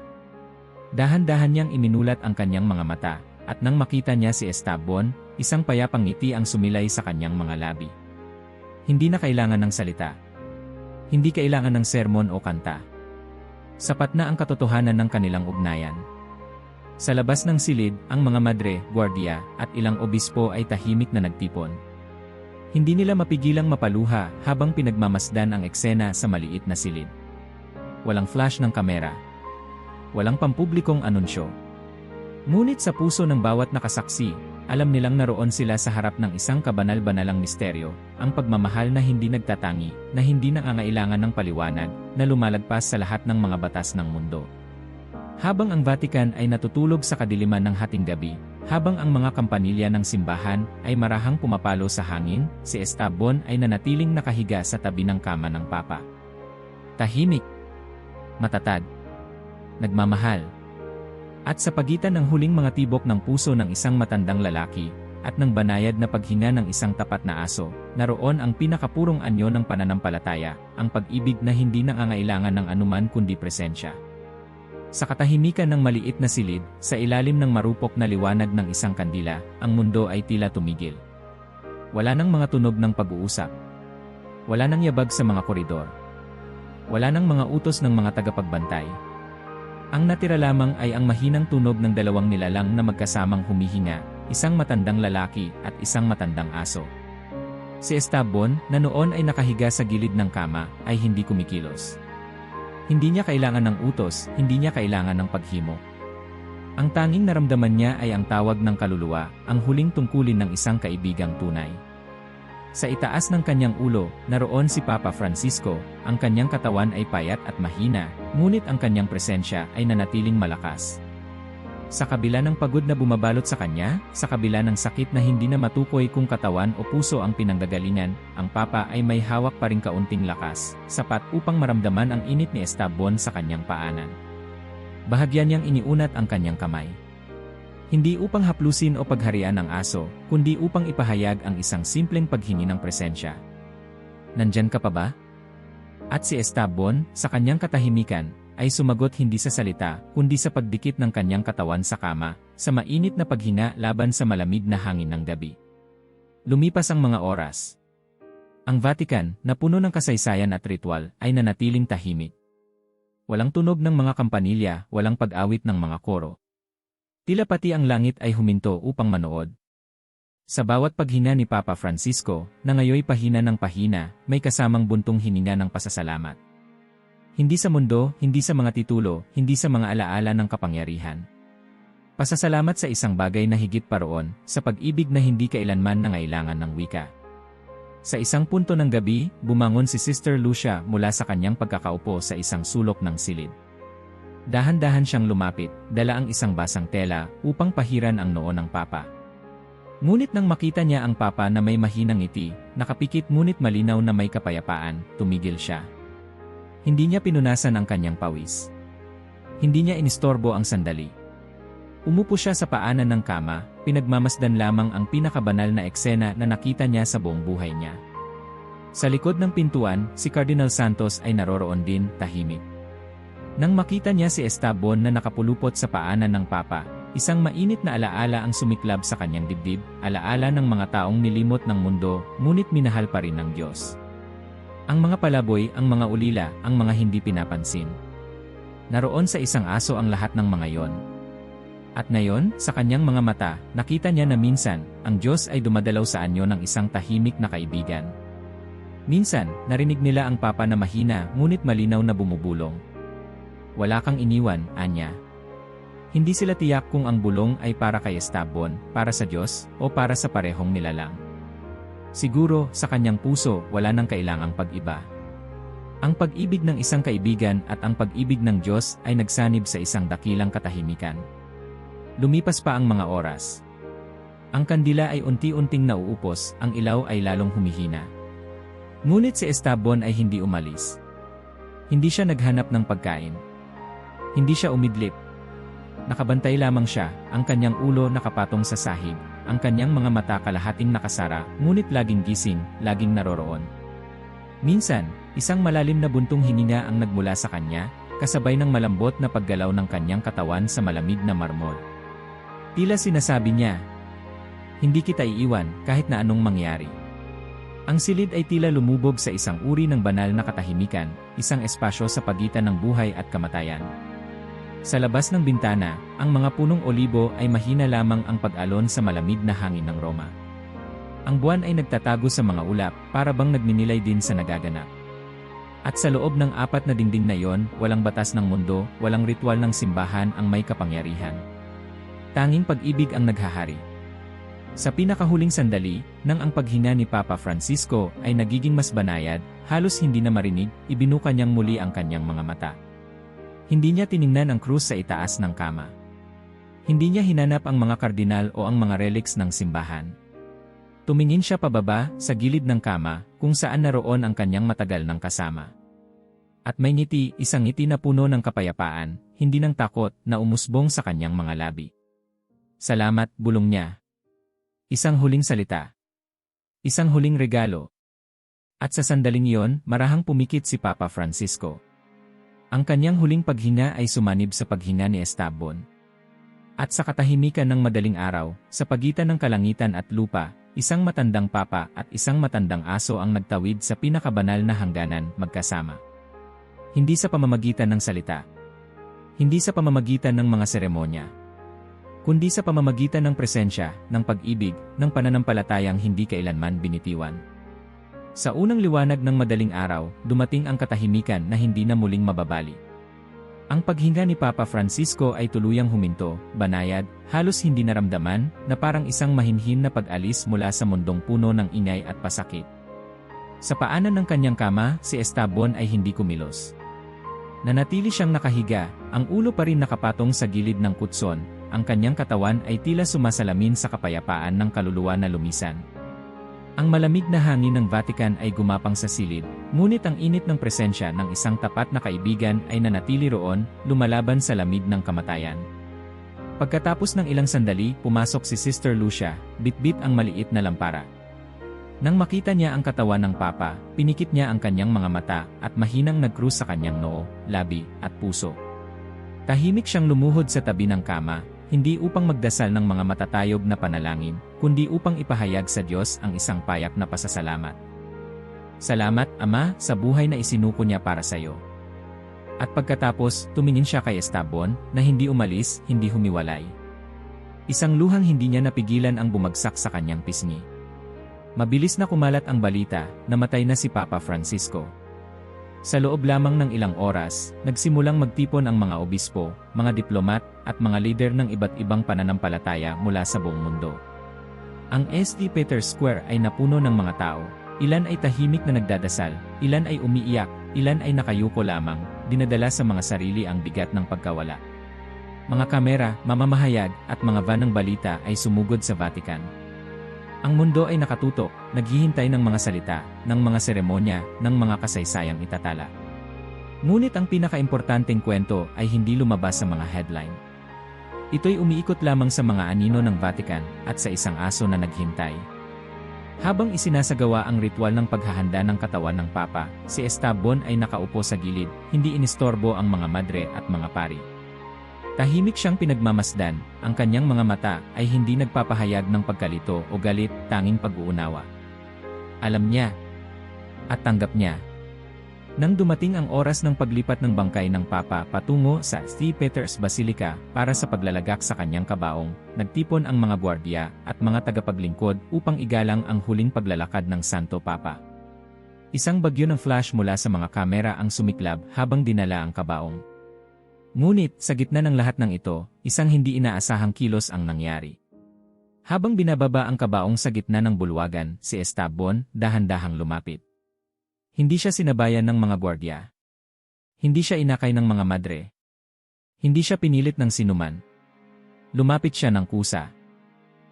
Dahan-dahan niyang iminulat ang kanyang mga mata, at nang makita niya si Esteban, isang payapang ngiti ang sumilay sa kanyang mga labi. Hindi na kailangan ng salita. Hindi kailangan ng sermon o kanta. Sapat na ang katotohanan ng kanilang ugnayan. Sa labas ng silid, ang mga madre, guardia, at ilang obispo ay tahimik na nagtipon. Hindi nila mapigilang mapaluha habang pinagmamasdan ang eksena sa maliit na silid. Walang flash ng kamera. Walang pampublikong anunsyo. Ngunit sa puso ng bawat nakasaksi, alam nilang naroon sila sa harap ng isang kabanal-banalang misteryo, ang pagmamahal na hindi nagtatangi, na hindi nangangailangan ng paliwanag, na lumalagpas sa lahat ng mga batas ng mundo. Habang ang Vatican ay natutulog sa kadiliman ng hating gabi, habang ang mga kampanilya ng simbahan ay marahang pumapalo sa hangin, si Esteban ay nanatiling nakahiga sa tabi ng kama ng Papa. Tahimik, matatag, nagmamahal. At sa pagitan ng huling mga tibok ng puso ng isang matandang lalaki, at ng banayad na paghinga ng isang tapat na aso, naroon ang pinakapurong anyo ng pananampalataya, ang pag-ibig na hindi nangangailangan ng anuman kundi presensya. Sa katahimikan ng maliit na silid, sa ilalim ng marupok na liwanag ng isang kandila, ang mundo ay tila tumigil. Wala nang mga tunog ng pag-uusap. Wala nang yabag sa mga koridor. Wala nang mga utos ng mga tagapagbantay. Ang natira lamang ay ang mahinang tunog ng dalawang nilalang na magkasamang humihinga, isang matandang lalaki at isang matandang aso. Si Esteban, na noon ay nakahiga sa gilid ng kama, ay hindi kumikilos. Hindi niya kailangan ng utos, hindi niya kailangan ng paghimo. Ang tanging naramdaman niya ay ang tawag ng kaluluwa, ang huling tungkulin ng isang kaibigang tunay. Sa itaas ng kanyang ulo, naroon si Papa Francisco, ang kanyang katawan ay payat at mahina, ngunit ang kanyang presensya ay nanatiling malakas. Sa kabila ng pagod na bumabalot sa kanya, sa kabila ng sakit na hindi na matukoy kung katawan o puso ang pinanggagalingan, ang Papa ay may hawak pa ring kaunting lakas, sapat upang maramdaman ang init ni Esteban sa kanyang paanan. Bahagya niyang iniunat ang kanyang kamay. Hindi upang haplusin o pagharian ang aso, kundi upang ipahayag ang isang simpleng paghingi ng presensya. "Nandyan ka pa ba?" At si Esteban, sa kanyang katahimikan, ay sumagot hindi sa salita, kundi sa pagdikit ng kanyang katawan sa kama, sa mainit na paghinga laban sa malamig na hangin ng gabi. Lumipas ang mga oras. Ang Vatican, na puno ng kasaysayan at ritual, ay nanatiling tahimik. Walang tunog ng mga kampanilya, walang pag-awit ng mga koro. Tila pati ang langit ay huminto upang manood. Sa bawat paghina ni Papa Francisco, na ngayoy pahina ng pahina, may kasamang buntong hininga ng pasasalamat. Hindi sa mundo, hindi sa mga titulo, hindi sa mga alaala ng kapangyarihan. Pasasalamat sa isang bagay na higit pa roon, sa pag-ibig na hindi kailanman nangailangan ng wika. Sa isang punto ng gabi, bumangon si Sister Lucia mula sa kanyang pagkakaupo sa isang sulok ng silid. Dahan-dahan siyang lumapit, dala ang isang basang tela upang pahiran ang noo ng Papa. Ngunit nang makita niya ang Papa na may mahinang ngiti, nakapikit ngunit malinaw na may kapayapaan, tumigil siya. Hindi niya pinunasan ang kanyang pawis. Hindi niya inistorbo ang sandali. Umupo siya sa paanan ng kama, pinagmamasdan lamang ang pinakabanal na eksena na nakita niya sa buong buhay niya. Sa likod ng pintuan, si Cardinal Santos ay naroroon din, tahimik. Nang makita niya si Esteban na nakapulupot sa paanan ng Papa, isang mainit na alaala ang sumiklab sa kanyang dibdib, alaala ng mga taong nilimot ng mundo, ngunit minahal pa rin ng Diyos. Ang mga palaboy, ang mga ulila, ang mga hindi pinapansin. Naroon sa isang aso ang lahat ng mga yon. At ngayon, sa kanyang mga mata, nakita niya na minsan, ang Diyos ay dumadalaw sa anyo ng isang tahimik na kaibigan. Minsan, narinig nila ang Papa na mahina, ngunit malinaw na bumubulong. Wala kang iniwan, Anya. Hindi sila tiyak kung ang bulong ay para kay Esteban, para sa Diyos, o para sa parehong nilalang. Siguro, sa kanyang puso, wala nang kailangang pag-iba. Ang pag-ibig ng isang kaibigan at ang pag-ibig ng Diyos ay nagsanib sa isang dakilang katahimikan. Lumipas pa ang mga oras. Ang kandila ay unti-unting nauupos, ang ilaw ay lalong humihina. Ngunit si Esteban ay hindi umalis. Hindi siya naghanap ng pagkain. Hindi siya umidlip. Nakabantay lamang siya, ang kanyang ulo nakapatong sa sahig, ang kanyang mga mata kalahating nakasara, ngunit laging gising, laging naroroon. Minsan, isang malalim na buntong hininga ang nagmula sa kanya, kasabay ng malambot na paggalaw ng kanyang katawan sa malamig na marmol. Tila sinasabi niya, "Hindi kita iiwan, kahit na anong mangyari." Ang silid ay tila lumubog sa isang uri ng banal na katahimikan, isang espasyo sa pagitan ng buhay at kamatayan. Sa labas ng bintana, ang mga punong olibo ay mahina lamang ang pag-alon sa malamig na hangin ng Roma. Ang buwan ay nagtatago sa mga ulap, para bang nagninilay din sa nagaganap. At sa loob ng apat na dingding na iyon, walang batas ng mundo, walang ritual ng simbahan ang may kapangyarihan. Tanging pag-ibig ang naghahari. Sa pinakahuling sandali, nang ang paghinga ni Papa Francisco ay nagiging mas banayad, halos hindi na marinig, ibinuka niyang muli ang kanyang mga mata. Hindi niya tiningnan ang krus sa itaas ng kama. Hindi niya hinanap ang mga kardinal o ang mga relics ng simbahan. Tumingin siya pababa, sa gilid ng kama, kung saan naroon ang kanyang matagal ng kasama. At may ngiti, isang ngiti na puno ng kapayapaan, hindi ng takot, na umusbong sa kanyang mga labi. "Salamat," bulong niya. Isang huling salita. Isang huling regalo. At sa sandaling iyon, marahang pumikit si Papa Francisco. Ang kanyang huling paghinga ay sumanib sa paghinga ni Esteban. At sa katahimikan ng madaling araw, sa pagitan ng kalangitan at lupa, isang matandang papa at isang matandang aso ang nagtawid sa pinakabanal na hangganan, magkasama. Hindi sa pamamagitan ng salita. Hindi sa pamamagitan ng mga seremonya. Kundi sa pamamagitan ng presensya, ng pag-ibig, ng pananampalatayang hindi kailanman binitiwan. Sa unang liwanag ng madaling araw, dumating ang katahimikan na hindi na muling mababali. Ang paghinga ni Papa Francisco ay tuluyang huminto, banayad, halos hindi naramdaman, na parang isang mahinhin na pag-alis mula sa mundong puno ng ingay at pasakit. Sa paanan ng kanyang kama, si Esteban ay hindi kumilos. Nanatili siyang nakahiga, ang ulo pa rin nakapatong sa gilid ng kutson, ang kanyang katawan ay tila sumasalamin sa kapayapaan ng kaluluwa na lumisan. Ang malamig na hangin ng Vatican ay gumapang sa silid, ngunit ang init ng presensya ng isang tapat na kaibigan ay nanatili roon, lumalaban sa lamig ng kamatayan. Pagkatapos ng ilang sandali, pumasok si Sister Lucia, bitbit ang maliit na lampara. Nang makita niya ang katawan ng Papa, pinikit niya ang kanyang mga mata at mahinang nagkrus sa kanyang noo, labi, at puso. Tahimik siyang lumuhod sa tabi ng kama, hindi upang magdasal ng mga matatayog na panalangin, kundi upang ipahayag sa Diyos ang isang payak na pasasalamat. "Salamat, Ama, sa buhay na isinuko niya para sa iyo. At pagkatapos, tumingin siya kay Esteban, na hindi umalis, hindi humiwalay. Isang luhang hindi niya napigilan ang bumagsak sa kanyang pisngi. Mabilis na kumalat ang balita, namatay na si Papa Francisco. Sa loob lamang ng ilang oras, nagsimulang magtipon ang mga obispo, mga diplomat, at mga lider ng iba't ibang pananampalataya mula sa buong mundo. Ang St. Peter's Square ay napuno ng mga tao. Ilan ay tahimik na nagdadasal, ilan ay umiiyak, ilan ay nakayuko lamang, dinadala sa mga sarili ang bigat ng pagkawala. Mga kamera, mamamahayag, at mga van ng balita ay sumugod sa Vatican. Ang mundo ay nakatutok, naghihintay ng mga salita, ng mga seremonya, ng mga kasaysayang itatala. Ngunit ang pinakaimportanteng kwento ay hindi lumabas sa mga headline. Ito'y umiikot lamang sa mga anino ng Vatican at sa isang aso na naghintay. Habang isinasagawa ang ritual ng paghahanda ng katawan ng Papa, si Esteban ay nakaupo sa gilid, hindi inistorbo ang mga madre at mga pari. Tahimik siyang pinagmamasdan, ang kanyang mga mata ay hindi nagpapahayag ng pagkalito o galit, tanging pag-uunawa. Alam niya. At tanggap niya. Nang dumating ang oras ng paglipat ng bangkay ng Papa patungo sa St. Peter's Basilica para sa paglalagak sa kanyang kabaong, nagtipon ang mga gwardiya at mga tagapaglingkod upang igalang ang huling paglalakad ng Santo Papa. Isang bagyo ng flash mula sa mga kamera ang sumiklab habang dinala ang kabaong. Ngunit, sa gitna ng lahat ng ito, isang hindi inaasahang kilos ang nangyari. Habang binababa ang kabaong sa gitna ng bulwagan, si Esteban dahan-dahang lumapit. Hindi siya sinabayan ng mga gwardiya. Hindi siya inakay ng mga madre. Hindi siya pinilit ng sinuman. Lumapit siya ng kusa.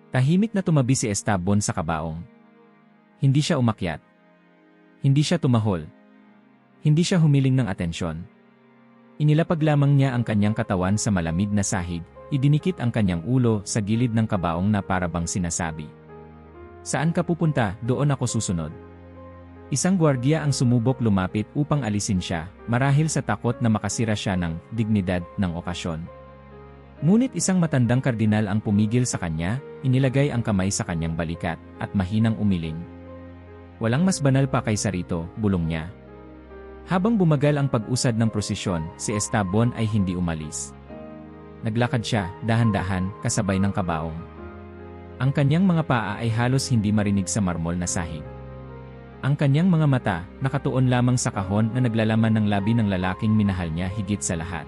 Tahimik na tumabi si Esteban sa kabaong. Hindi siya umakyat. Hindi siya tumahol. Hindi siya humiling ng atensyon. Inilapag lamang niya ang kanyang katawan sa malamig na sahig, idinikit ang kanyang ulo sa gilid ng kabaong na para bang sinasabi. Saan ka pupunta, doon ako susunod. Isang gwardiya ang sumubok lumapit upang alisin siya, marahil sa takot na makasira siya ng dignidad ng okasyon. Ngunit isang matandang kardinal ang pumigil sa kanya, inilagay ang kamay sa kanyang balikat, at mahinang umiling. Walang mas banal pa kaysa rito, bulong niya. Habang bumagal ang pag-usad ng prosesyon, si Esteban ay hindi umalis. Naglakad siya, dahan-dahan, kasabay ng kabaong. Ang kanyang mga paa ay halos hindi marinig sa marmol na sahig. Ang kanyang mga mata, nakatuon lamang sa kahon na naglalaman ng labi ng lalaking minahal niya higit sa lahat.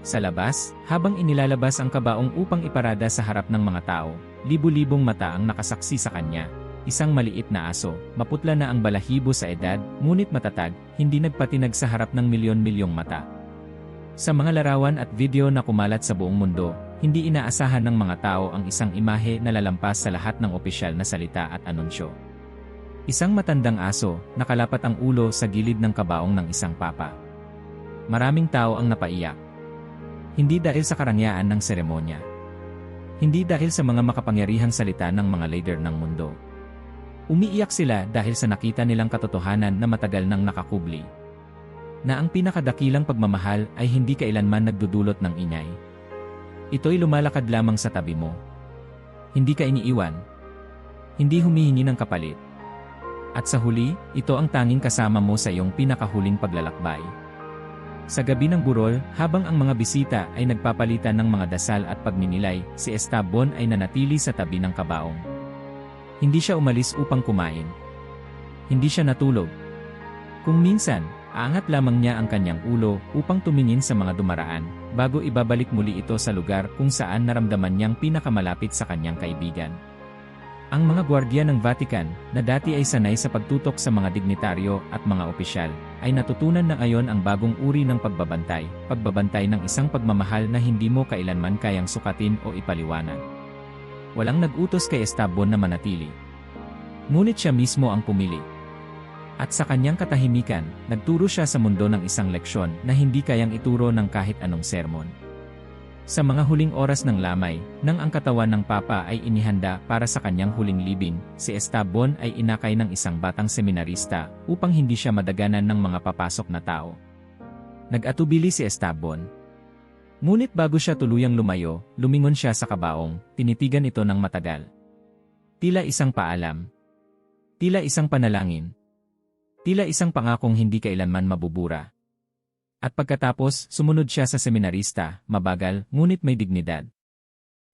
Sa labas, habang inilalabas ang kabaong upang iparada sa harap ng mga tao, libu-libong mata ang nakasaksi sa kanya. Isang maliit na aso, maputla na ang balahibo sa edad, ngunit matatag, hindi nagpatinag sa harap ng milyon-milyong mata. Sa mga larawan at video na kumalat sa buong mundo, hindi inaasahan ng mga tao ang isang imahe na lalampas sa lahat ng opisyal na salita at anunsyo. Isang matandang aso, nakalapat ang ulo sa gilid ng kabaong ng isang papa. Maraming tao ang napaiyak. Hindi dahil sa karangyaan ng seremonya. Hindi dahil sa mga makapangyarihang salita ng mga leader ng mundo. Umiiyak sila dahil sa nakita nilang katotohanan na matagal nang nakakubli. Na ang pinakadakilang pagmamahal ay hindi kailanman nagdudulot ng ingay. Ito'y lumalakad lamang sa tabi mo. Hindi ka iniiwan. Hindi humihingi ng kapalit. At sa huli, ito ang tanging kasama mo sa iyong pinakahuling paglalakbay. Sa gabi ng burol, habang ang mga bisita ay nagpapalitan ng mga dasal at pagninilay, si Esteban ay nanatili sa tabi ng kabaong. Hindi siya umalis upang kumain. Hindi siya natulog. Kung minsan, aangat lamang niya ang kanyang ulo upang tumingin sa mga dumaraan, bago ibabalik muli ito sa lugar kung saan naramdaman niyang pinakamalapit sa kanyang kaibigan. Ang mga gwardiya ng Vatican, na dati ay sanay sa pagtutok sa mga dignitaryo at mga opisyal, ay natutunan na ngayon ang bagong uri ng pagbabantay ng isang pagmamahal na hindi mo kailanman kayang sukatin o ipaliwanag. Walang nag-utos kay Esteban na manatili. Ngunit siya mismo ang pumili. At sa kanyang katahimikan, nagturo siya sa mundo ng isang leksyon na hindi kayang ituro ng kahit anong sermon. Sa mga huling oras ng lamay, nang ang katawan ng Papa ay inihanda para sa kanyang huling libing, si Esteban ay inakay ng isang batang seminarista upang hindi siya madaganan ng mga papasok na tao. Nag-atubili si Esteban. Ngunit bago siya tuluyang lumayo, lumingon siya sa kabaong, tinitigan ito ng matagal. Tila isang paalam. Tila isang panalangin. Tila isang pangakong hindi kailanman mabubura. At pagkatapos, sumunod siya sa seminarista, mabagal, ngunit may dignidad.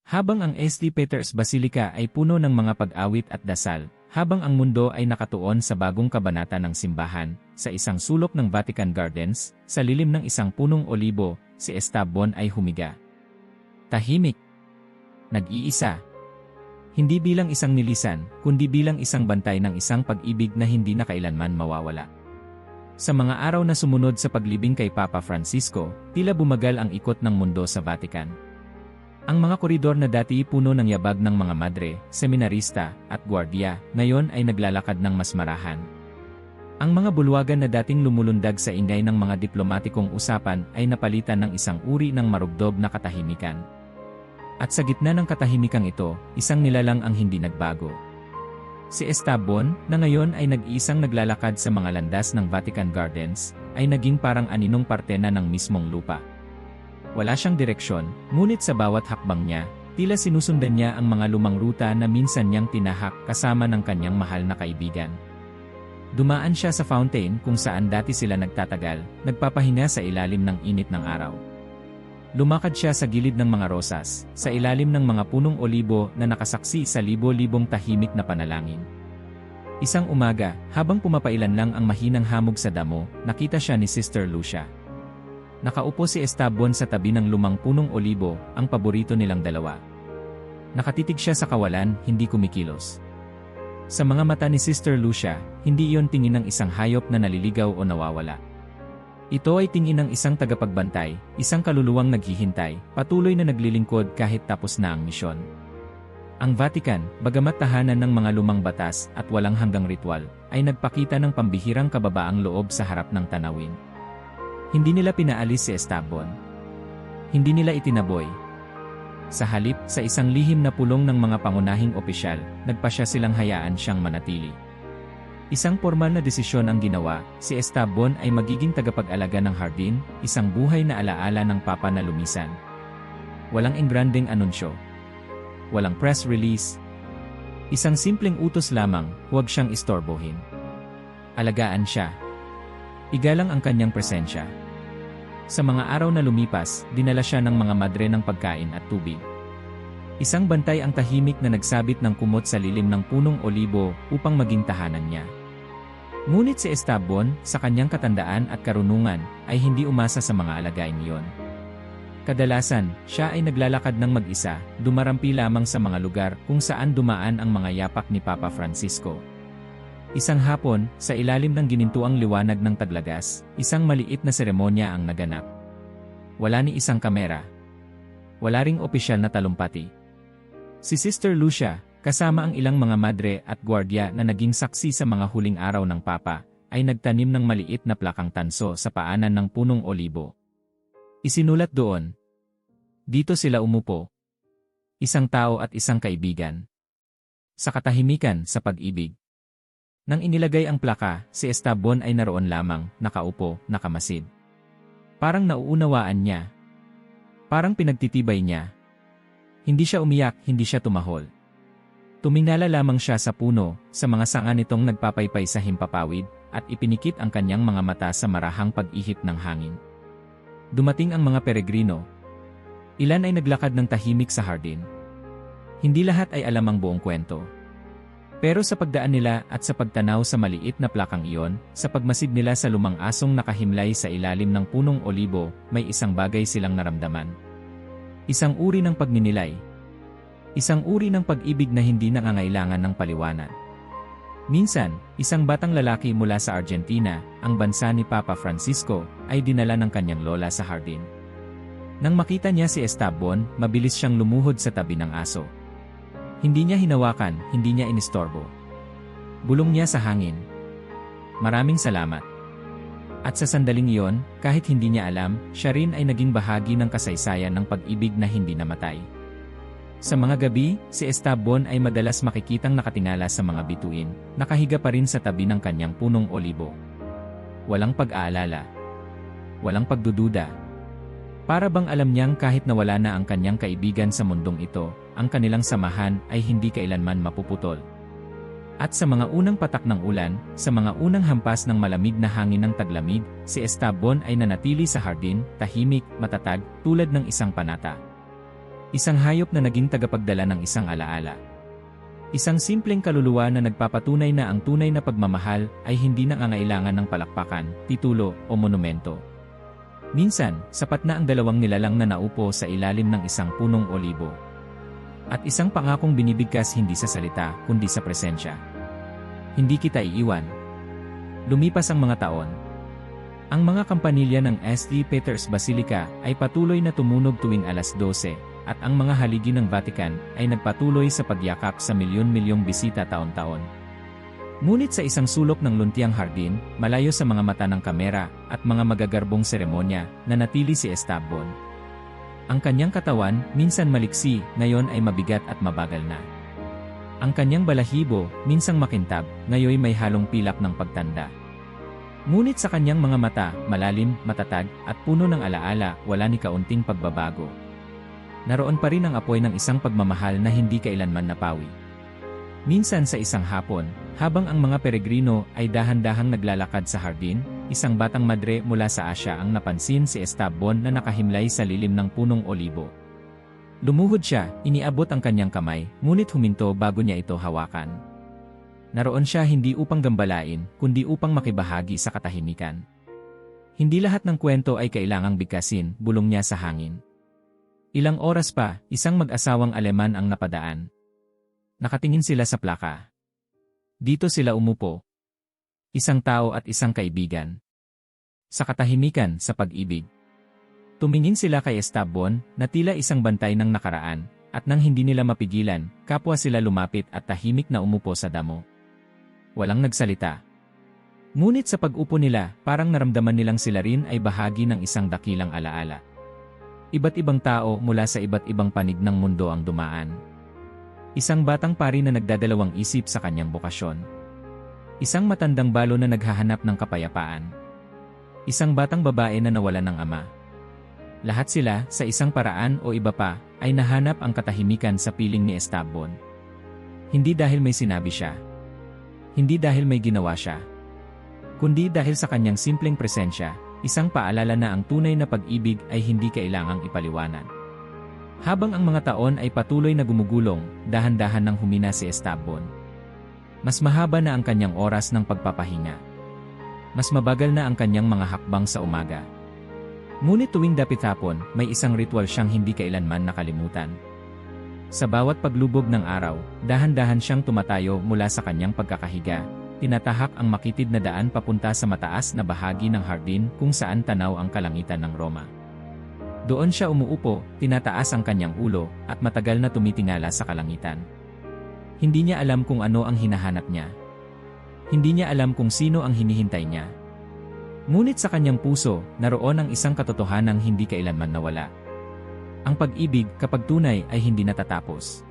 Habang ang St. Peter's Basilica ay puno ng mga pag-awit at dasal, habang ang mundo ay nakatuon sa bagong kabanata ng simbahan, sa isang sulok ng Vatican Gardens, sa lilim ng isang punong olibo, si Esteban ay humiga. Tahimik. Nag-iisa. Hindi bilang isang nilisan, kundi bilang isang bantay ng isang pag-ibig na hindi na kailanman mawawala. Sa mga araw na sumunod sa paglibing kay Papa Francisco, tila bumagal ang ikot ng mundo sa Vatican. Ang mga koridor na dati puno ng yabag ng mga madre, seminarista, at gwardiya, ngayon ay naglalakad ng mas marahan. Ang mga bulwagan na dating lumulundag sa ingay ng mga diplomatikong usapan ay napalitan ng isang uri ng marugdog na katahimikan. At sa gitna ng katahimikang ito, isang nilalang ang hindi nagbago. Si Esteban, na ngayon ay nag-iisang naglalakad sa mga landas ng Vatican Gardens, ay naging parang aninong parte na ng mismong lupa. Wala siyang direksyon, ngunit sa bawat hakbang niya, tila sinusundan niya ang mga lumang ruta na minsan niyang tinahak kasama ng kanyang mahal na kaibigan. Dumaan siya sa fountain kung saan dati sila nagtatagal, nagpapahinga sa ilalim ng init ng araw. Lumakad siya sa gilid ng mga rosas, sa ilalim ng mga punong olibo na nakasaksi sa libo-libong tahimik na panalangin. Isang umaga, habang pumapailan lang ang mahinang hamog sa damo, nakita siya ni Sister Lucia. Nakaupo si Esteban sa tabi ng lumang punong olibo, ang paborito nilang dalawa. Nakatitig siya sa kawalan, hindi kumikilos. Sa mga mata ni Sister Lucia, hindi iyon tingin ng isang hayop na naliligaw o nawawala. Ito ay tingin ng isang tagapagbantay, isang kaluluwang naghihintay, patuloy na naglilingkod kahit tapos na ang misyon. Ang Vatican, bagamat tahanan ng mga lumang batas at walang hanggang ritual, ay nagpakita ng pambihirang kababaang loob sa harap ng tanawin. Hindi nila pinaalis si Esteban. Hindi nila itinaboy. Sa halip, sa isang lihim na pulong ng mga pangunahing opisyal, nagpasya silang hayaan siyang manatili. Isang formal na desisyon ang ginawa, si Esteban ay magiging tagapag-alaga ng hardin, isang buhay na alaala ng Papa na lumisan. Walang engranding anunsyo. Walang press release. Isang simpleng utos lamang, huwag siyang istorbohin. Alagaan siya. Igalang ang kanyang presensya. Sa mga araw na lumipas, dinala siya ng mga madre ng pagkain at tubig. Isang bantay ang tahimik na nagsabit ng kumot sa lilim ng punong olibo upang maging tahanan niya. Ngunit si Esteban, sa kanyang katandaan at karunungan, ay hindi umasa sa mga alagaing iyon. Kadalasan, siya ay naglalakad ng mag-isa, dumarampi lamang sa mga lugar kung saan dumaan ang mga yapak ni Papa Francisco. Isang hapon, sa ilalim ng ginintuang liwanag ng taglagas, isang maliit na seremonya ang naganap. Wala ni isang kamera. Wala ring opisyal na talumpati. Si Sister Lucia, kasama ang ilang mga madre at gwardiya na naging saksi sa mga huling araw ng Papa, ay nagtanim ng maliit na plakang tanso sa paanan ng punong olibo. Isinulat doon. Dito sila umupo. Isang tao at isang kaibigan. Sa katahimikan, sa pag-ibig. Nang inilagay ang plaka, si Esteban ay naroon lamang, nakaupo, nakamasid. Parang nauunawaan niya. Parang pinagtitibay niya. Hindi siya umiyak, hindi siya tumahol. Tumingala lamang siya sa puno, sa mga sanga nitong nagpapaypay sa himpapawid, at ipinikit ang kanyang mga mata sa marahang pag-ihip ng hangin. Dumating ang mga peregrino. Ilan ay naglakad ng tahimik sa hardin. Hindi lahat ay alam ang buong kwento. Pero sa pagdaan nila at sa pagtanaw sa maliit na plakang iyon, sa pagmasid nila sa lumang asong nakahimlay sa ilalim ng punong olibo, may isang bagay silang naramdaman. Isang uri ng pagninilay. Isang uri ng pag-ibig na hindi nangangailangan ng paliwanag. Minsan, isang batang lalaki mula sa Argentina, ang bansa ni Papa Francisco, ay dinala ng kanyang lola sa hardin. Nang makita niya si Esteban, mabilis siyang lumuhod sa tabi ng aso. Hindi niya hinawakan, hindi niya inistorbo. Bulong niya sa hangin. Maraming salamat. At sa sandaling iyon, kahit hindi niya alam, siya rin ay naging bahagi ng kasaysayan ng pag-ibig na hindi namatay. Sa mga gabi, si Esteban ay madalas makikitang nakatingala sa mga bituin, nakahiga pa rin sa tabi ng kanyang punong olibo. Walang pag-aalala. Walang pagdududa. Para bang alam niyang kahit nawala na ang kanyang kaibigan sa mundong ito, ang kanilang samahan ay hindi kailanman mapuputol. At sa mga unang patak ng ulan, sa mga unang hampas ng malamig na hangin ng taglamig, si Esteban ay nanatili sa hardin, tahimik, matatag, tulad ng isang panata. Isang hayop na naging tagapagdala ng isang alaala. Isang simpleng kaluluwa na nagpapatunay na ang tunay na pagmamahal ay hindi nangangailangan ng palakpakan, titulo, o monumento. Minsan, sapat na ang dalawang nilalang na naupo sa ilalim ng isang punong olibo. At isang pangakong binibigkas hindi sa salita, kundi sa presensya. Hindi kita iiwan. Lumipas ang mga taon. Ang mga kampanilya ng St. Peter's Basilica ay patuloy na tumunog tuwing alas 12, at ang mga haligi ng Vatican ay nagpatuloy sa pagyakap sa milyon-milyong bisita taon-taon. Ngunit sa isang sulok ng luntiang hardin, malayo sa mga mata ng kamera at mga magagarbong seremonya, nanatili si Esteban. Ang kanyang katawan, minsan maliksi, ngayon ay mabigat at mabagal na. Ang kanyang balahibo, minsang makintab, ngayon may halong pilak ng pagtanda. Ngunit sa kanyang mga mata, malalim, matatag, at puno ng alaala, wala ni kaunting pagbabago. Naroon pa rin ang apoy ng isang pagmamahal na hindi kailanman napawi. Minsan sa isang hapon, habang ang mga peregrino ay dahan-dahang naglalakad sa hardin, isang batang madre mula sa Asya ang napansin si Esteban na nakahimlay sa lilim ng punong olibo. Lumuhod siya, iniabot ang kanyang kamay, ngunit huminto bago niya ito hawakan. Naroon siya hindi upang gambalain, kundi upang makibahagi sa katahimikan. Hindi lahat ng kwento ay kailangang bigkasin, bulong niya sa hangin. Ilang oras pa, isang mag-asawang Aleman ang napadaan. Nakatingin sila sa plaka. Dito sila umupo. Isang tao at isang kaibigan. Sa katahimikan, sa pag-ibig. Tumingin sila kay Esteban, na tila isang bantay ng nakaraan, at nang hindi nila mapigilan, kapwa sila lumapit at tahimik na umupo sa damo. Walang nagsalita. Ngunit sa pag-upo nila, parang naramdaman nilang sila rin ay bahagi ng isang dakilang alaala. Iba't ibang tao mula sa iba't ibang panig ng mundo ang dumaan. Isang batang pari na nagdadalawang isip sa kanyang bokasyon. Isang matandang balo na naghahanap ng kapayapaan. Isang batang babae na nawalan ng ama. Lahat sila, sa isang paraan o iba pa, ay nahanap ang katahimikan sa piling ni Esteban. Hindi dahil may sinabi siya. Hindi dahil may ginawa siya. Kundi dahil sa kanyang simpleng presensya, isang paalala na ang tunay na pag-ibig ay hindi kailangang ipaliwanag. Habang ang mga taon ay patuloy na gumugulong, dahan-dahan nang humina si Esteban. Mas mahaba na ang kanyang oras ng pagpapahinga. Mas mabagal na ang kanyang mga hakbang sa umaga. Ngunit tuwing dapit hapon, may isang ritual siyang hindi kailanman nakalimutan. Sa bawat paglubog ng araw, dahan-dahan siyang tumatayo mula sa kanyang pagkakahiga, tinatahak ang makitid na daan papunta sa mataas na bahagi ng hardin kung saan tanaw ang kalangitan ng Roma. Doon siya umuupo, tinataas ang kanyang ulo, at matagal na tumitingala sa kalangitan. Hindi niya alam kung ano ang hinahanap niya. Hindi niya alam kung sino ang hinihintay niya. Ngunit sa kanyang puso, naroon ang isang katotohanang hindi kailanman nawala. Ang pag-ibig, kapag tunay, ay hindi natatapos.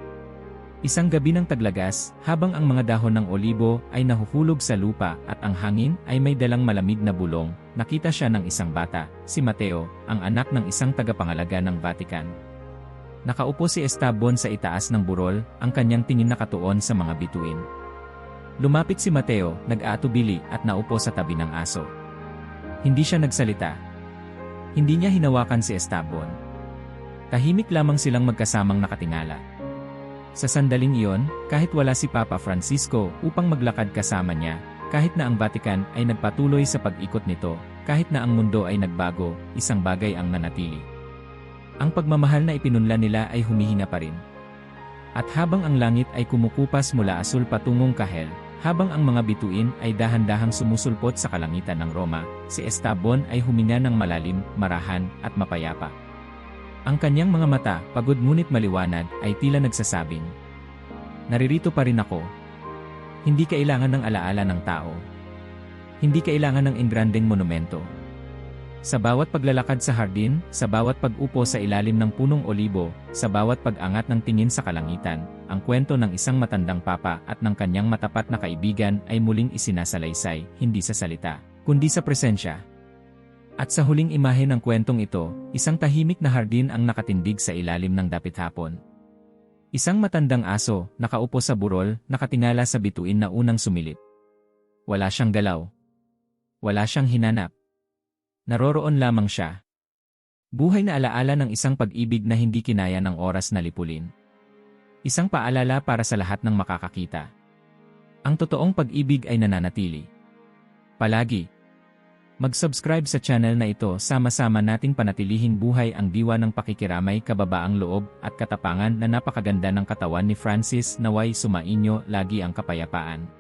Isang gabi ng taglagas, habang ang mga dahon ng olibo ay nahuhulog sa lupa at ang hangin ay may dalang malamig na bulong, nakita siya ng isang bata, si Mateo, ang anak ng isang tagapangalaga ng Vatican. Nakaupo si Esteban sa itaas ng burol, ang kanyang tingin nakatuon sa mga bituin. Lumapit si Mateo, nag-aatubili at naupo sa tabi ng aso. Hindi siya nagsalita. Hindi niya hinawakan si Esteban. Tahimik lamang silang magkasamang nakatingala. Sa sandaling iyon, kahit wala si Papa Francisco upang maglakad kasama niya, kahit na ang Vatican ay nagpatuloy sa pag-ikot nito, kahit na ang mundo ay nagbago, isang bagay ang nanatili. Ang pagmamahal na ipinunla nila ay humihina pa rin. At habang ang langit ay kumukupas mula asul patungong kahel, habang ang mga bituin ay dahan-dahang sumusulpot sa kalangitan ng Roma, si Esteban ay huminga ng malalim, marahan, at mapayapa. Ang kanyang mga mata, pagod ngunit maliwanag, ay tila nagsasabing, "Naririto pa rin ako." Hindi kailangan ng alaala ng tao. Hindi kailangan ng engrandeng monumento. Sa bawat paglalakad sa hardin, sa bawat pag-upo sa ilalim ng punong olibo, sa bawat pag-angat ng tingin sa kalangitan, ang kwento ng isang matandang papa at ng kanyang matapat na kaibigan ay muling isinasalaysay, hindi sa salita, kundi sa presensya. At sa huling imahe ng kwentong ito, isang tahimik na hardin ang nakatindig sa ilalim ng dapit hapon. Isang matandang aso, nakaupo sa burol, nakatingala sa bituin na unang sumilip. Wala siyang galaw. Wala siyang hinanap. Naroroon lamang siya. Buhay na alaala ng isang pag-ibig na hindi kinaya ng oras na lipulin. Isang paalala para sa lahat ng makakakita. Ang totoong pag-ibig ay nananatili. Palagi. Mag-subscribe sa channel na ito, sama-sama nating panatilihing buhay ang diwa ng pakikiramay, kababaang loob, at katapangan na napakaganda ng katawan ni Francis. Naway sumainyo lagi ang kapayapaan.